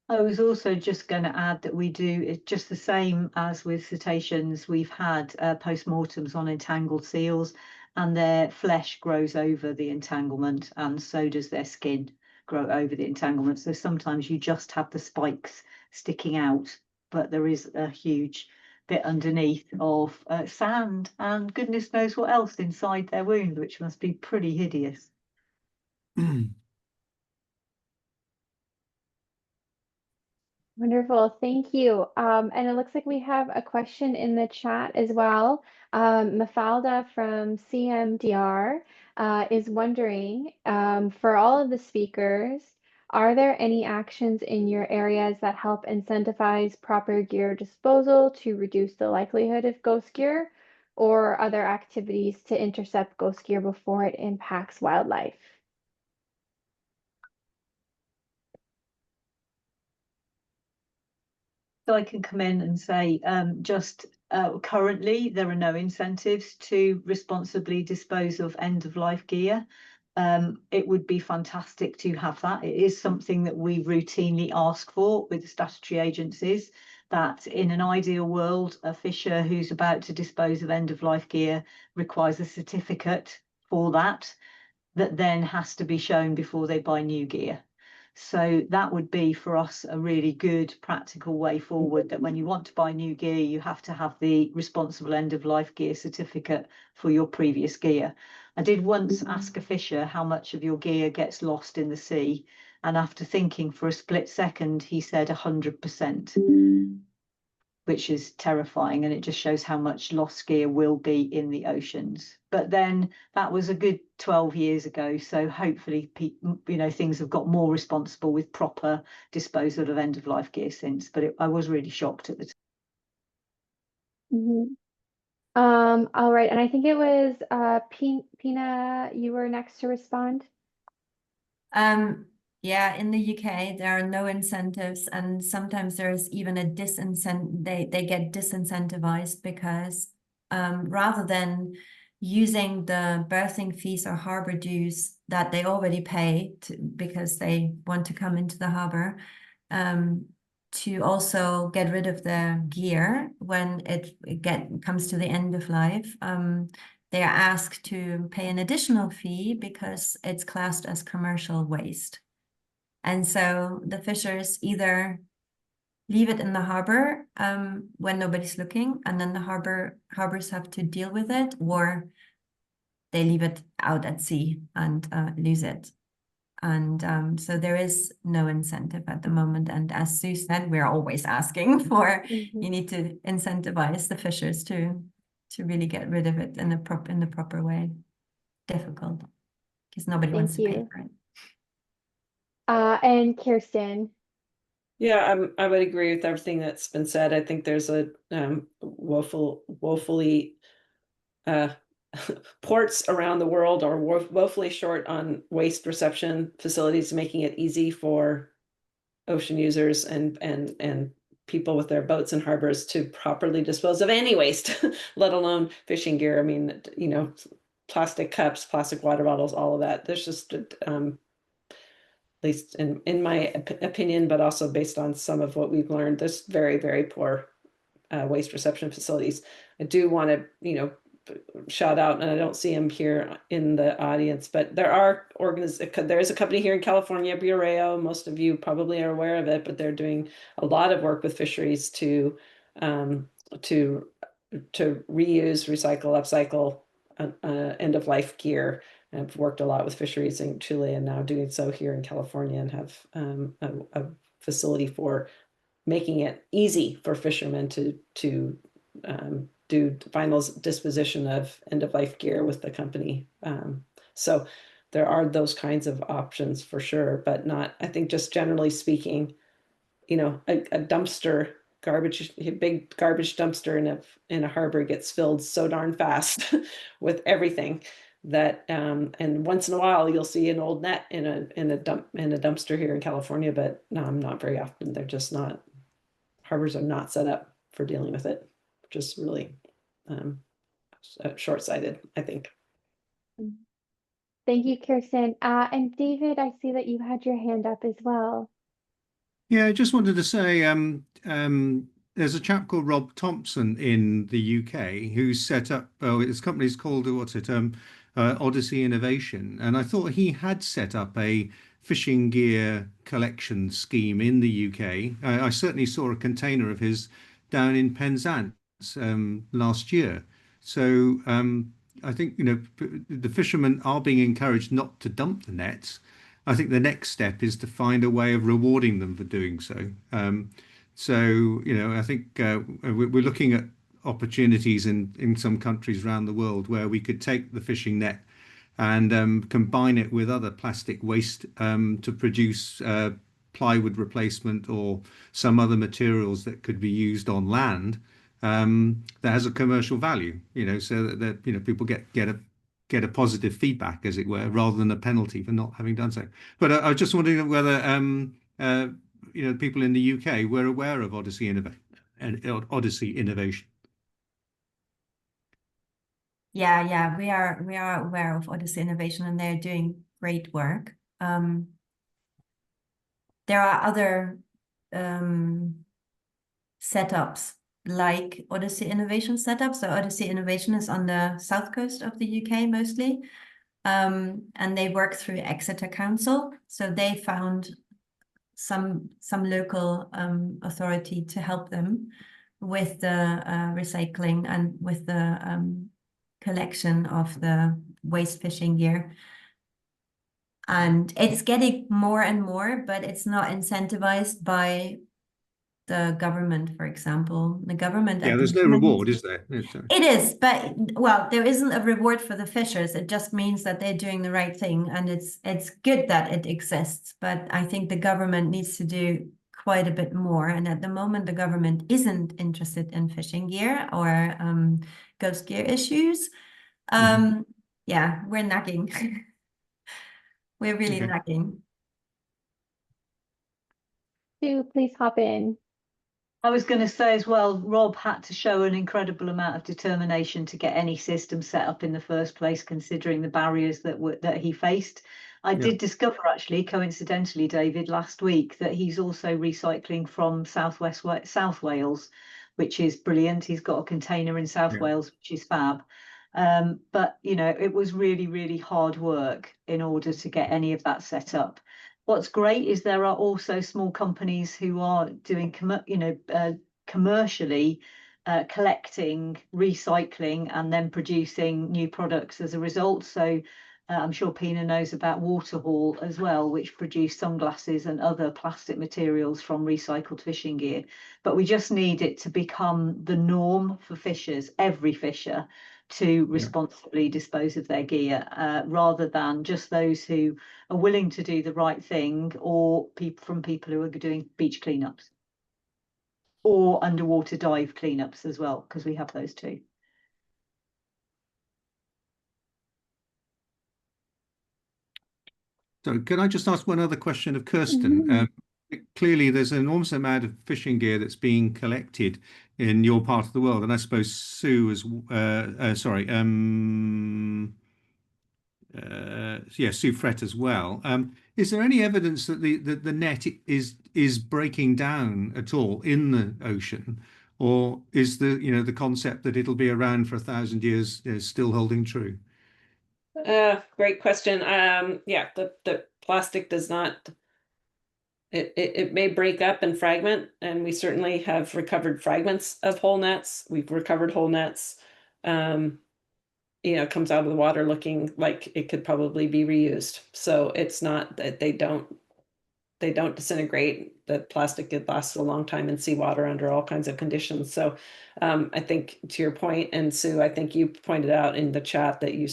I was also just going to add that we do, it's just the same as with cetaceans. We've had post-mortems on entangled seals, and their flesh grows over the entanglement, and so does their skin grow over the entanglement. So sometimes you just have the spikes sticking out, but there is a huge bit underneath of sand and goodness knows what else inside their wound, which must be pretty hideous. Wonderful, thank you. And it looks like we have a question in the chat as well. Mafalda from CMDR is wondering, for all of the speakers, are there any actions in your areas that help incentivize proper gear disposal to reduce the likelihood of ghost gear, or other activities to intercept ghost gear before it impacts wildlife? So I can come in and say, currently there are no incentives to responsibly dispose of end-of-life gear. It would be fantastic to have that. It is something that we routinely ask for with the statutory agencies, that in an ideal world, a fisher who's about to dispose of end-of-life gear requires a certificate for that then has to be shown before they buy new gear. So that would be for us a really good practical way forward, that when you want to buy new gear, you have to have the responsible end-of-life gear certificate for your previous gear. I did once ask a fisher how much of your gear gets lost in the sea, and after thinking for a split second, he said 100%, which is terrifying, and it just shows how much lost gear will be in the oceans. But then that was a good 12 years ago, so hopefully things have got more responsible with proper disposal of end-of-life gear since, but I was really shocked at the time. All right, and I think it was Pina, you were next to respond. Yeah, in the UK, there are no incentives, and sometimes there's even a they get disincentivized because rather than using the berthing fees or harbor dues that they already pay because they want to come into the harbor, to also get rid of the gear when it comes to the end of life, they are asked to pay an additional fee because it's classed as commercial waste. And so the fishers either leave it in the harbor when nobody's looking, and then the harbors have to deal with it, or they leave it out at sea and lose it. And so there is no incentive at the moment. And as Sue said, we're always asking for, you need to incentivize the fishers to really get rid of it in the proper way. Difficult because nobody wants to pay for it. And Kirsten. Yeah, I would agree with everything that's been said. I think there's a woefully ports around the world are woefully short on waste reception facilities, making it easy for ocean users and people with their boats and harbors to properly dispose of any waste, let alone fishing gear. I mean, plastic cups, plastic water bottles, all of that. There's just at least in my opinion, but also based on some of what we've learned, there's very, very poor waste reception facilities. I do want to, shout out, and I don't see him here in the audience, but there is a company here in California, Bureo. Most of you probably are aware of it, but they're doing a lot of work with fisheries to reuse, recycle, upcycle end-of-life gear. I've worked a lot with fisheries in Chile and now doing so here in California, and have a facility for making it easy for fishermen to do final disposition of end-of-life gear with the company. So there are those kinds of options for sure, but not, I think just generally speaking, a dumpster, a big garbage dumpster in a harbor gets filled so darn fast with everything that and once in a while you'll see an old net in a dumpster here in California, but no, not very often. They're just not, harbors are not set up for dealing with it. Just really short-sighted, I think. Thank you, Kirsten. And David, I see that you had your hand up as well. Yeah, I just wanted to say there's a chap called Rob Thompson in the UK who's set up, his company's called, Odyssey Innovation. And I thought he had set up a fishing gear collection scheme in the UK. I certainly saw a container of his down in Penzance last year. So I think, the fishermen are being encouraged not to dump the nets. I think the next step is to find a way of rewarding them for doing so. I think we're looking at opportunities in some countries around the world where we could take the fishing net and combine it with other plastic waste to produce plywood replacement or some other materials that could be used on land that has a commercial value, so that people get a positive feedback, as it were, rather than a penalty for not having done so. But I was just wondering whether people in the UK were aware of Odyssey Innovation. Yeah, we are aware of Odyssey Innovation, and they're doing great work. There are other setups like Odyssey Innovation setup. So Odyssey Innovation is on the south coast of the UK mostly, and they work through Exeter Council. So they found some local authority to help them with the recycling and with the collection of the waste fishing gear. And it's getting more and more, but it's not incentivized by the government, for example. The government. Yeah, there's no reward, is there? It is, but well, there isn't a reward for the fishers. It just means that they're doing the right thing, and it's good that it exists. But I think the government needs to do quite a bit more. And at the moment, the government isn't interested in fishing gear or ghost gear issues. Yeah, we're nagging. We're really nagging. Sue, please hop in. I was going to say as well, Rob had to show an incredible amount of determination to get any system set up in the first place, considering the barriers that he faced. I did discover, actually, coincidentally, David, last week, that he's also recycling from South Wales, which is brilliant. He's got a container in South Wales, which is fab. But it was really, really hard work in order to get any of that set up. What's great is there are also small companies who are doing, commercially collecting, recycling, and then producing new products as a result. So I'm sure Pina knows about Waterhall as well, which produce sunglasses and other plastic materials from recycled fishing gear. But we just need it to become the norm for fishers, every fisher, to responsibly dispose of their gear, rather than just those who are willing to do the right thing, or people who are doing beach cleanups or underwater dive cleanups as well, because we have those too. So can I just ask one other question of Kirsten? Clearly, there's an enormous amount of fishing gear that's being collected in your part of the world, and I suppose Sue Sue Frett as well. Is there any evidence that the net is breaking down at all in the ocean, or is the concept that it'll be around for 1,000 years still holding true? Great question. The plastic does not. It may break up and fragment, and we certainly have recovered fragments of whole nets. We've recovered whole nets. It comes out of the water looking like it could probably be reused. So it's not that they don't disintegrate. The plastic lasts a long time in seawater under all kinds of conditions. So I think, to your point, and Sue, I think you pointed out in the chat that you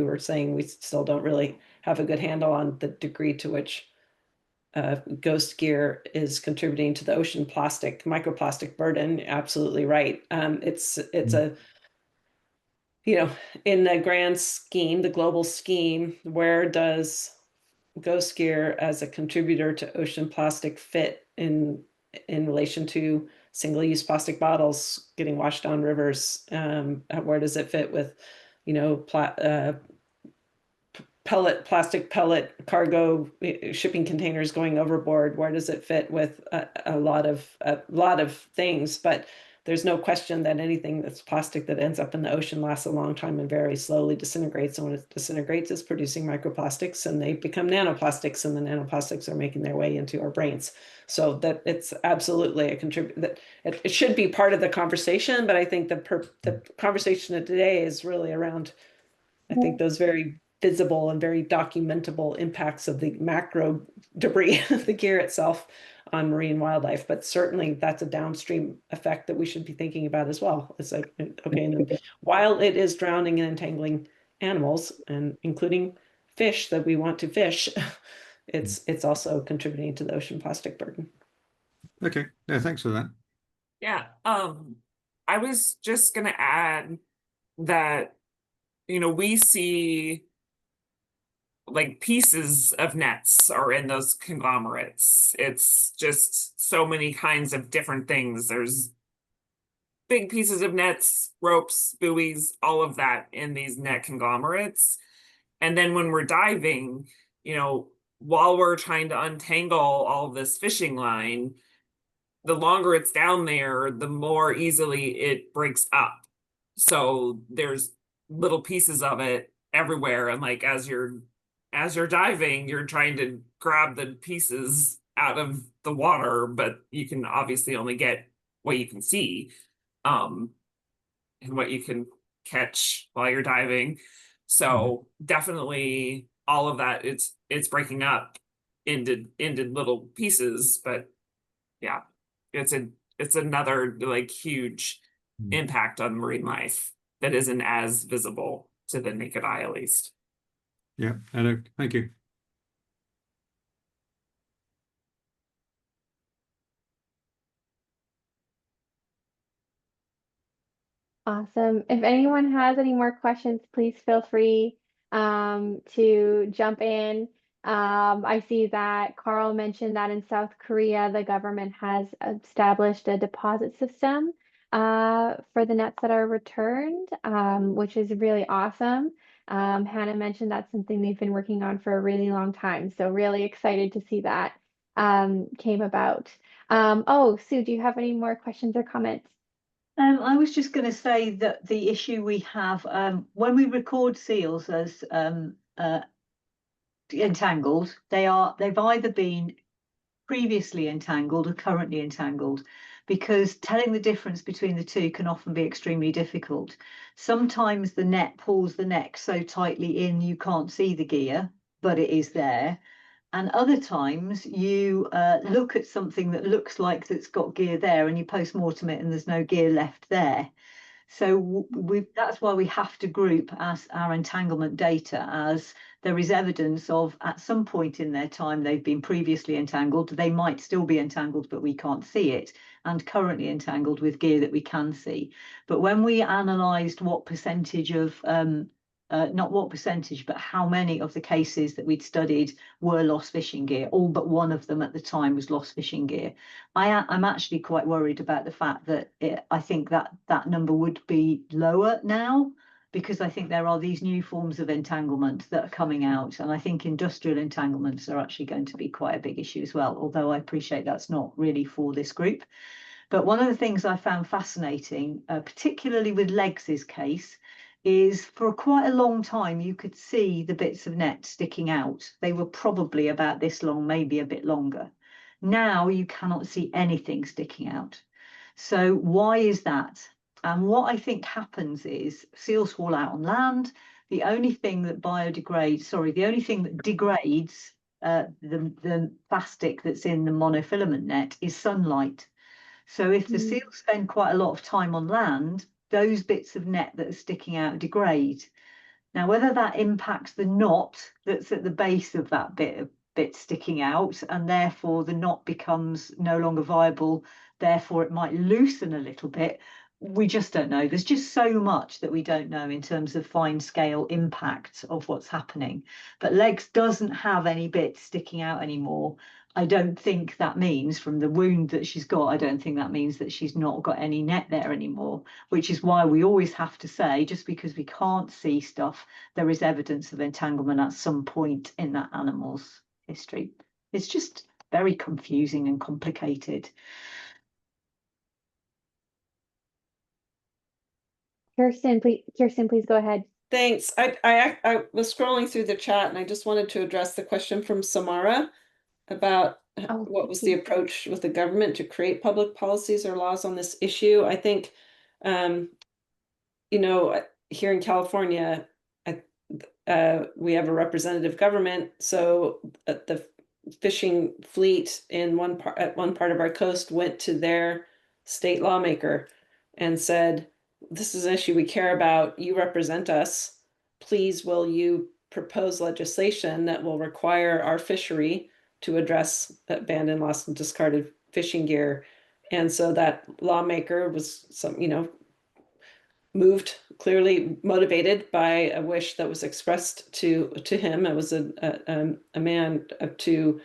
were saying we still don't really have a good handle on the degree to which ghost gear is contributing to the ocean microplastic burden. Absolutely right. It's in the grand scheme, the global scheme, where does ghost gear as a contributor to ocean plastic fit in relation to single-use plastic bottles getting washed down rivers? Where does it fit with, plastic pellet cargo shipping containers going overboard? Where does it fit with a lot of things? But there's no question that anything that's plastic that ends up in the ocean lasts a long time and very slowly disintegrates. And when it disintegrates, it's producing microplastics, and they become nanoplastics, and the nanoplastics are making their way into our brains. So that it's absolutely that it should be part of the conversation. But I think the conversation of today is really around, I think, those very visible and very documentable impacts of the macro debris of the gear itself on marine wildlife. But certainly that's a downstream effect that we should be thinking about as well. It's like, okay, and while it is drowning and entangling animals, and including fish that we want to fish, it's also contributing to the ocean plastic burden. Okay, no, thanks for that. Yeah, I was just gonna add that, we see like pieces of nets are in those conglomerates. It's just so many kinds of different things. There's big pieces of nets, ropes, buoys, all of that in these net conglomerates. And then when we're diving, while we're trying to untangle all this fishing line, the longer it's down there, the more easily it breaks up. So there's little pieces of it everywhere. And like, as you're diving, you're trying to grab the pieces out of the water, but you can obviously only get what you can see, and what you can catch while you're diving. So definitely all of that, it's breaking up into little pieces. But yeah, it's another like huge impact on marine life that isn't as visible to the naked eye, at least. Yeah, hello, thank you. Awesome. If anyone has any more questions, please feel free to jump in. I see that Carl mentioned that in South Korea, the government has established a deposit system for the nets that are returned, which is really awesome. Hannah mentioned that's something they've been working on for a really long time. So really excited to see that came about. Oh, Sue, do you have any more questions or comments? I was just going to say that the issue we have when we record seals as entangled, they've either been previously entangled or currently entangled, because telling the difference between the two can often be extremely difficult. Sometimes the net pulls the neck so tightly in you can't see the gear, but it is there. And other times you look at something that looks like that's got gear there, and you post-mortem it and there's no gear left there. So that's why we have to group as our entanglement data as there is evidence of at some point in their time they've been previously entangled. They might still be entangled, but we can't see it, and currently entangled with gear that we can see. But when we analysed what percentage of not what percentage, but how many of the cases that we'd studied were lost fishing gear, all but one of them at the time was lost fishing gear. I'm actually quite worried about the fact that I think that number would be lower now, because I think there are these new forms of entanglement that are coming out, and I think industrial entanglements are actually going to be quite a big issue as well, although I appreciate that's not really for this group. But one of the things I found fascinating, particularly with Leggs's case, is for quite a long time you could see the bits of net sticking out. They were probably about this long, maybe a bit longer. Now you cannot see anything sticking out. So why is that? And what I think happens is seals fall out on land. The only thing that degrades the plastic that's in the monofilament net is sunlight. So if the seals spend quite a lot of time on land, those bits of net that are sticking out degrade. Now, whether that impacts the knot that's at the base of that bit sticking out, and therefore the knot becomes no longer viable, therefore it might loosen a little bit, we just don't know. There's just so much that we don't know in terms of fine scale impact of what's happening. But legs doesn't have any bits sticking out anymore. I don't think that means, from the wound that she's got, I don't think that means that she's not got any net there anymore, which is why we always have to say, just because we can't see stuff, there is evidence of entanglement at some point in that animal's history. It's just very confusing and complicated. Kirsten, please go ahead. Thanks. I was scrolling through the chat and I just wanted to address the question from Samara about what was the approach with the government to create public policies or laws on this issue. I think, you know, here in California, we have a representative government, so the fishing fleet in at one part of our coast went to their state lawmaker and said, this is an issue we care about. You represent us. Please, will you propose legislation that will require our fishery to address abandoned, lost, and discarded fishing gear? And so that lawmaker was moved, clearly motivated by a wish that was expressed to him. It was a man to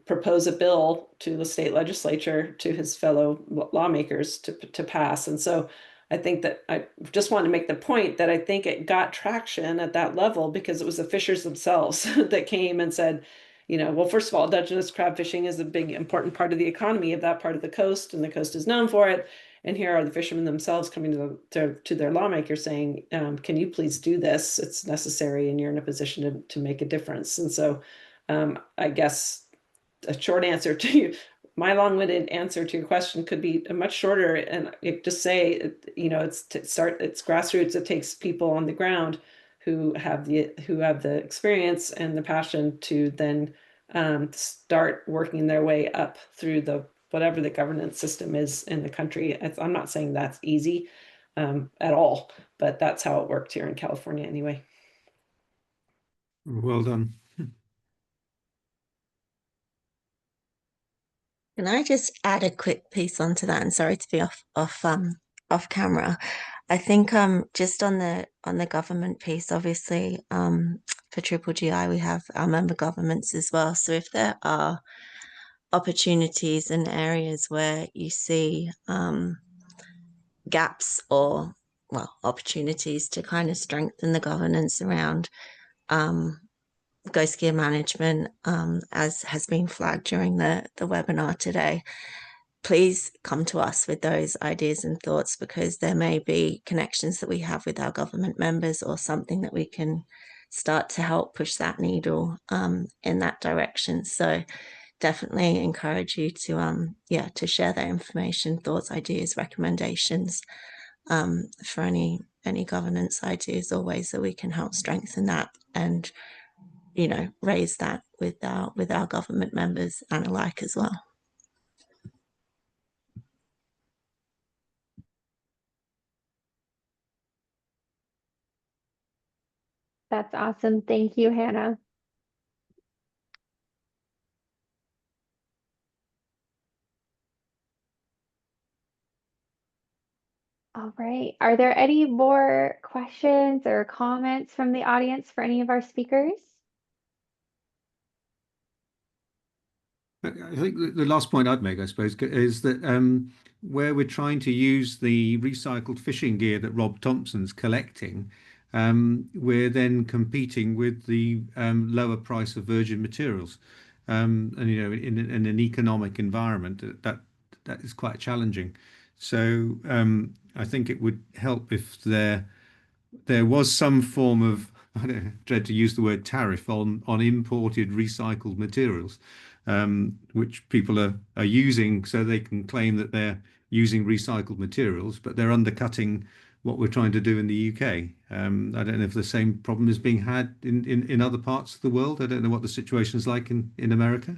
propose a bill to the state legislature, to his fellow lawmakers to pass. And so I think that I just want to make the point that I think it got traction at that level because it was the fishers themselves that came and said, well, first of all, Dungeness crab fishing is a big, important part of the economy of that part of the coast, and the coast is known for it. And here are the fishermen themselves coming to their lawmakers saying, can you please do this? It's necessary, and you're in a position to make a difference. And so I guess a short answer to you, my long-winded answer to your question could be a much shorter, and just say, it's grassroots. It takes people on the ground who have the experience and the passion to then start working their way up through whatever the governance system is in the country. I'm not saying that's easy at all, but that's how it worked here in California anyway. Well done. Can I just add a quick piece onto that? And sorry to be off camera. I think just on the government piece, obviously for Triple GI we have our member governments as well. So if there are opportunities in areas where you see gaps or opportunities to kind of strengthen the governance around ghost gear management, as has been flagged during the webinar today, please come to us with those ideas and thoughts, because there may be connections that we have with our government members or something that we can start to help push that needle in that direction. So definitely encourage you to share that information, thoughts, ideas, recommendations for any governance ideas or ways that we can help strengthen that and raise that with our government members and alike as well. That's awesome. Thank you, Hannah. All right. Are there any more questions or comments from the audience for any of our speakers? I think the last point I'd make, I suppose, is that where we're trying to use the recycled fishing gear that Rob Thompson's collecting, we're then competing with the lower price of virgin materials. And in an economic environment, that is quite challenging. So I think it would help if there was some form of, I don't dread to use the word tariff on imported recycled materials, which people are using so they can claim that they're using recycled materials, but they're undercutting what we're trying to do in the UK. I don't know if the same problem is being had in other parts of the world. I don't know what the situation is like in America.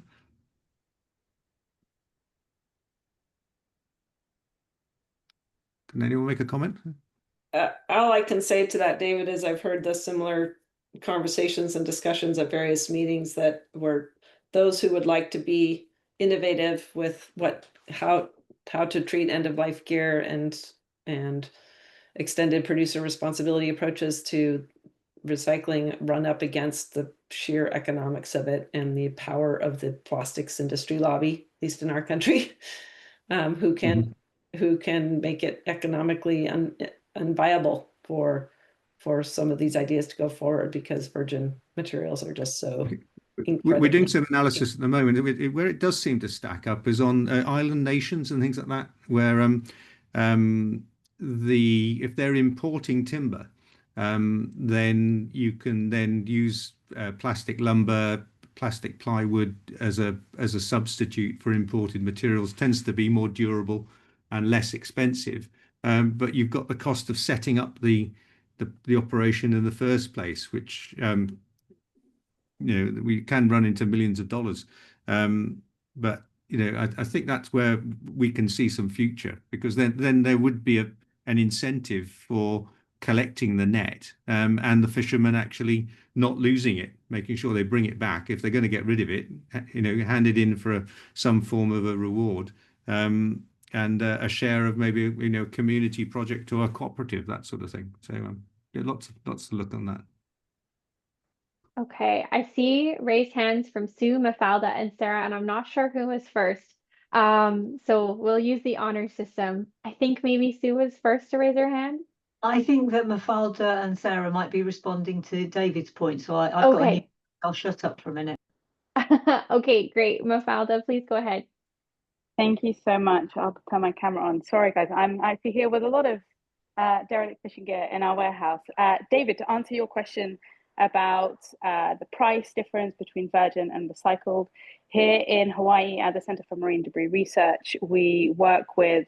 Can anyone make a comment? All I can say to that, David, is I've heard the similar conversations and discussions at various meetings that were those who would like to be innovative with how how to treat end-of-life gear and extended producer responsibility approaches to recycling run up against the sheer economics of it and the power of the plastics industry lobby, at least in our country, who can make it economically unviable for some of these ideas to go forward, because virgin materials are just so We're doing some analysis at the moment. Where it does seem to stack up is on island nations and things like that, where if they're importing timber, then you can then use plastic lumber, plastic plywood as a substitute for imported materials. Tends to be more durable and less expensive, but you've got the cost of setting up the operation in the first place, which we can run into millions of dollars. But I think that's where we can see some future, because then there would be an incentive for collecting the net, and the fishermen actually not losing it, making sure they bring it back if they're going to get rid of it, hand it in for some form of a reward, and a share of maybe a community project or a cooperative, that sort of thing. So lots to look on that. Okay, I see raised hands from Sue, Mafalda, and Sarah, and I'm not sure who was first. So we'll use the honor system. I think maybe Sue was first to raise her hand. I think that Mafalda and Sarah might be responding to David's point, so I'll shut up for a minute. Okay, great. Mafalda, please go ahead. Thank you so much. I'll turn my camera on. Sorry, guys. I'm actually here with a lot of derelict fishing gear in our warehouse. David, to answer your question about the price difference between virgin and recycled, here in Hawaii at the Center for Marine Debris Research, we work with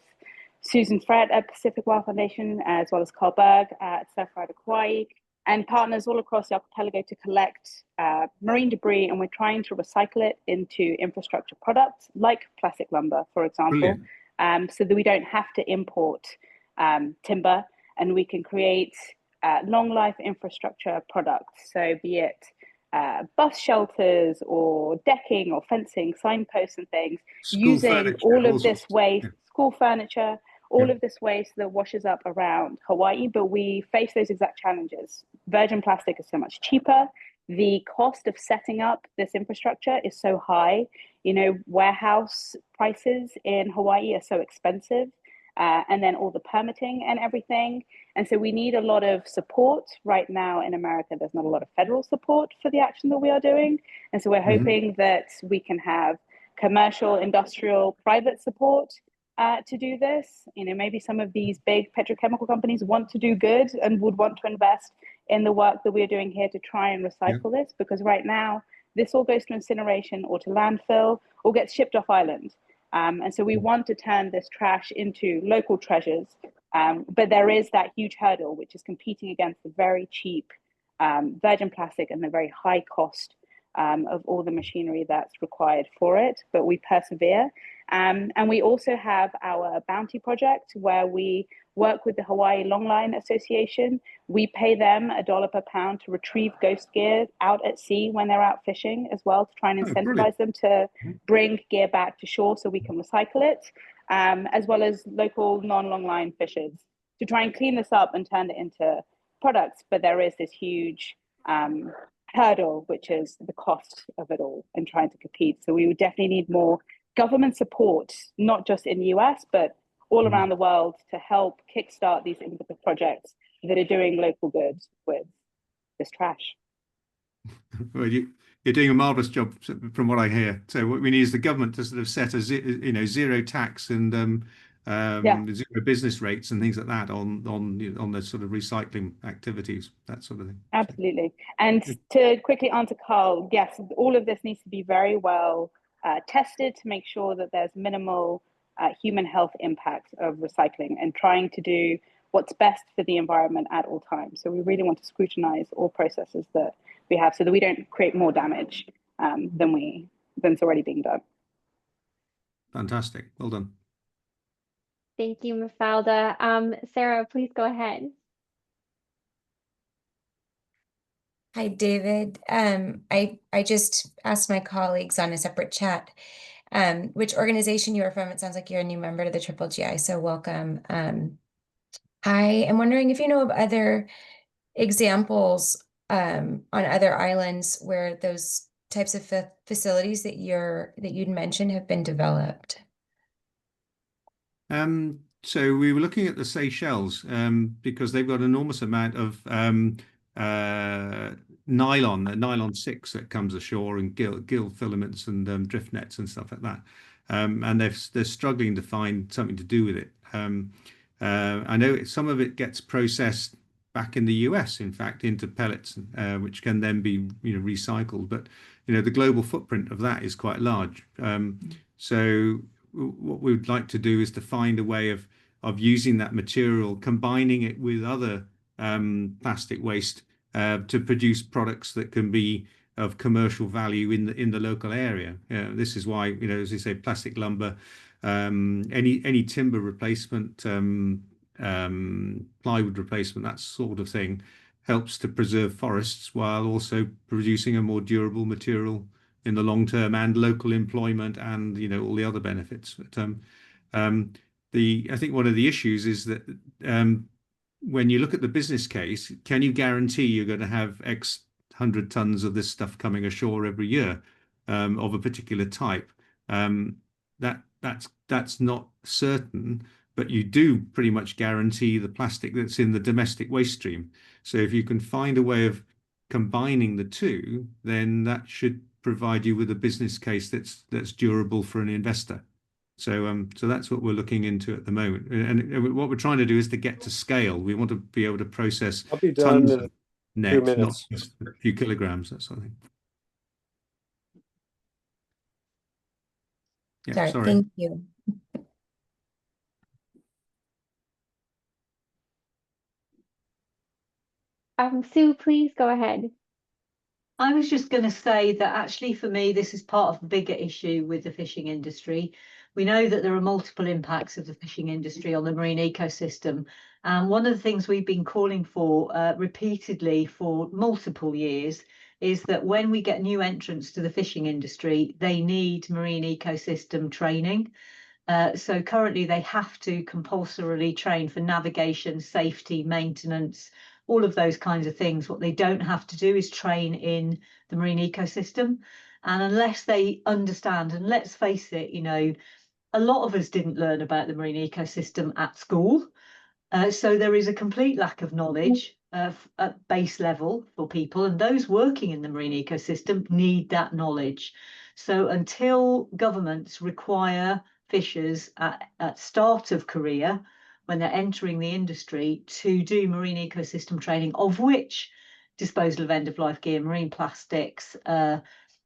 Susan Frett at Pacific Wild Foundation, as well as Carl Berg at Surfrider Hawaii, and partners all across the archipelago to collect marine debris, and we're trying to recycle it into infrastructure products like plastic lumber, for example, so that we don't have to import timber, and we can create long life infrastructure products. So be it bus shelters or decking or fencing, signposts and things, using all of this waste, school furniture, all of this waste that washes up around Hawaii, but we face those exact challenges. Virgin plastic is so much cheaper. The cost of setting up this infrastructure is so high. Warehouse prices in Hawaii are so expensive, and then all the permitting and everything. And so we need a lot of support. Right now in America, there's not a lot of federal support for the action that we are doing. And so we're hoping that we can have commercial, industrial, private support to do this. Maybe some of these big petrochemical companies want to do good and would want to invest in the work that we're doing here to try and recycle this, because right now this all goes to incineration or to landfill or gets shipped off island. And so we want to turn this trash into local treasures, but there is that huge hurdle, which is competing against the very cheap virgin plastic and the very high cost of all the machinery that's required for it, but we persevere. And we also have our bounty project where we work with the Hawaii Longline Association. We pay them $1 per pound to retrieve ghost gear out at sea when they're out fishing as well, to try and incentivize them to bring gear back to shore so we can recycle it, as well as local non-longline fishers to try and clean this up and turn it into products. But there is this huge hurdle, which is the cost of it all and trying to compete. So we would definitely need more government support, not just in the US, but all around the world, to help kickstart these innovative projects that are doing local good with this trash. Well, you're doing a marvelous job from what I hear. So what we need is the government to sort of set a zero tax and zero business rates and things like that on the sort of recycling activities, that sort of thing. Absolutely. And to quickly answer Carl, yes, all of this needs to be very well tested to make sure that there's minimal human health impact of recycling, and trying to do what's best for the environment at all times. So we really want to scrutinize all processes that we have so that we don't create more damage than's already being done. Fantastic. Well done. Thank you, Mafalda. Sarah, please go ahead. Hi, David. I just asked my colleagues on a separate chat which organization you are from. It sounds like you're a new member to the Triple GI, so welcome. I am wondering if you know of other examples on other islands where those types of facilities that you'd mentioned have been developed. So we were looking at the Seychelles because they've got an enormous amount of nylon 6 that comes ashore, and gill filaments and drift nets and stuff like that. And they're struggling to find something to do with it. I know some of it gets processed back in the US, in fact, into pellets, which can then be recycled. But the global footprint of that is quite large. So what we would like to do is to find a way of using that material, combining it with other plastic waste to produce products that can be of commercial value in the local area. This is why, as you say, plastic lumber, any timber replacement, plywood replacement, that sort of thing, helps to preserve forests while also producing a more durable material in the long term, and local employment, and all the other benefits. But I think one of the issues is that when you look at the business case, can you guarantee you're going to have X 100 tons of this stuff coming ashore every year of a particular type? That's not certain, but you do pretty much guarantee the plastic that's in the domestic waste stream. So if you can find a way of combining the two, then that should provide you with a business case that's durable for an investor. So that's what we're looking into at the moment. And what we're trying to do is to get to scale. We want to be able to process I'll be tons done in of 2 net, not minutes. just a few kilograms, that sort of thing. Yeah, sorry. Thank you. Sue, please go ahead. I was just going to say that actually for me, this is part of a bigger issue with the fishing industry. We know that there are multiple impacts of the fishing industry on the marine ecosystem. And one of the things we've been calling for repeatedly for multiple years is that when we get new entrants to the fishing industry, they need marine ecosystem training. So currently they have to compulsorily train for navigation, safety, maintenance, all of those kinds of things. What they don't have to do is train in the marine ecosystem. And unless they understand, and let's face it, a lot of us didn't learn about the marine ecosystem at school. So there is a complete lack of knowledge at base level for people, and those working in the marine ecosystem need that knowledge. So until governments require fishers at start of career, when they're entering the industry, to do marine ecosystem training, of which disposal of end-of-life gear, marine plastics,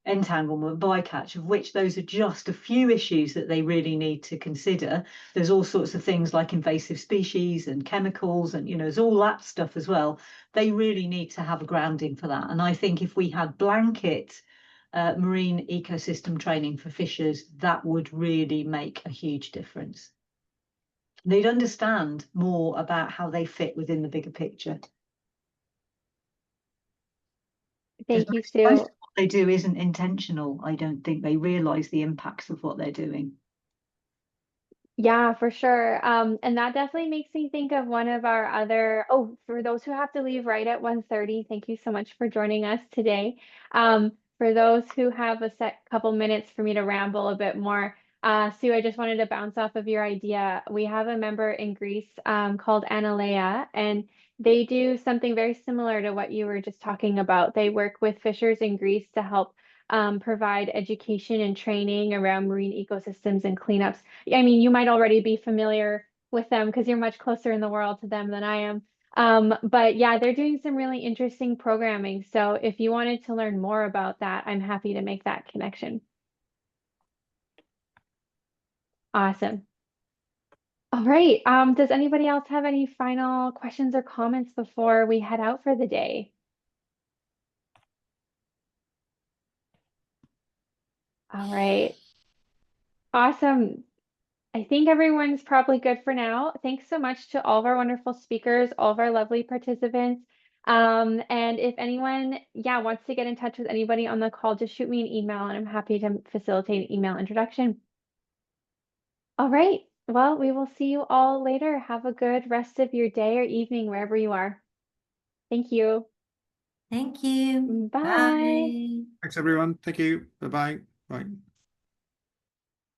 entanglement, bycatch, of which those are just a few issues that they really need to consider. There's all sorts of things like invasive species and chemicals, and there's all that stuff as well. They really need to have a grounding for that. And I think if we had blanket marine ecosystem training for fishers, that would really make a huge difference. They'd understand more about how they fit within the bigger picture. Thank you, Sue. What they do isn't intentional. I don't think they realize the impacts of what they're doing. Yeah, for sure. And that definitely makes me think of one of our other, for those who have to leave right at 1:30, thank you so much for joining us today. For those who have a couple minutes for me to ramble a bit more, Sue, I just wanted to bounce off of your idea. We have a member in Greece called Analea, and they do something very similar to what you were just talking about. They work with fishers in Greece to help provide education and training around marine ecosystems and cleanups. I mean, you might already be familiar with them because you're much closer in the world to them than I am. But yeah, they're doing some really interesting programming. So if you wanted to learn more about that, I'm happy to make that connection. Awesome. All right. Does anybody else have any final questions or comments before we head out for the day? All right. Awesome. I think everyone's probably good for now. Thanks so much to all of our wonderful speakers, all of our lovely participants. And if anyone, wants to get in touch with anybody on the call, just shoot me an email and I'm happy to facilitate an email introduction. All right. Well, we will see you all later. Have a good rest of your day or evening, wherever you are. Thank you. Thank you. Bye. Bye. Thanks, everyone. Thank you. Bye-bye. Bye.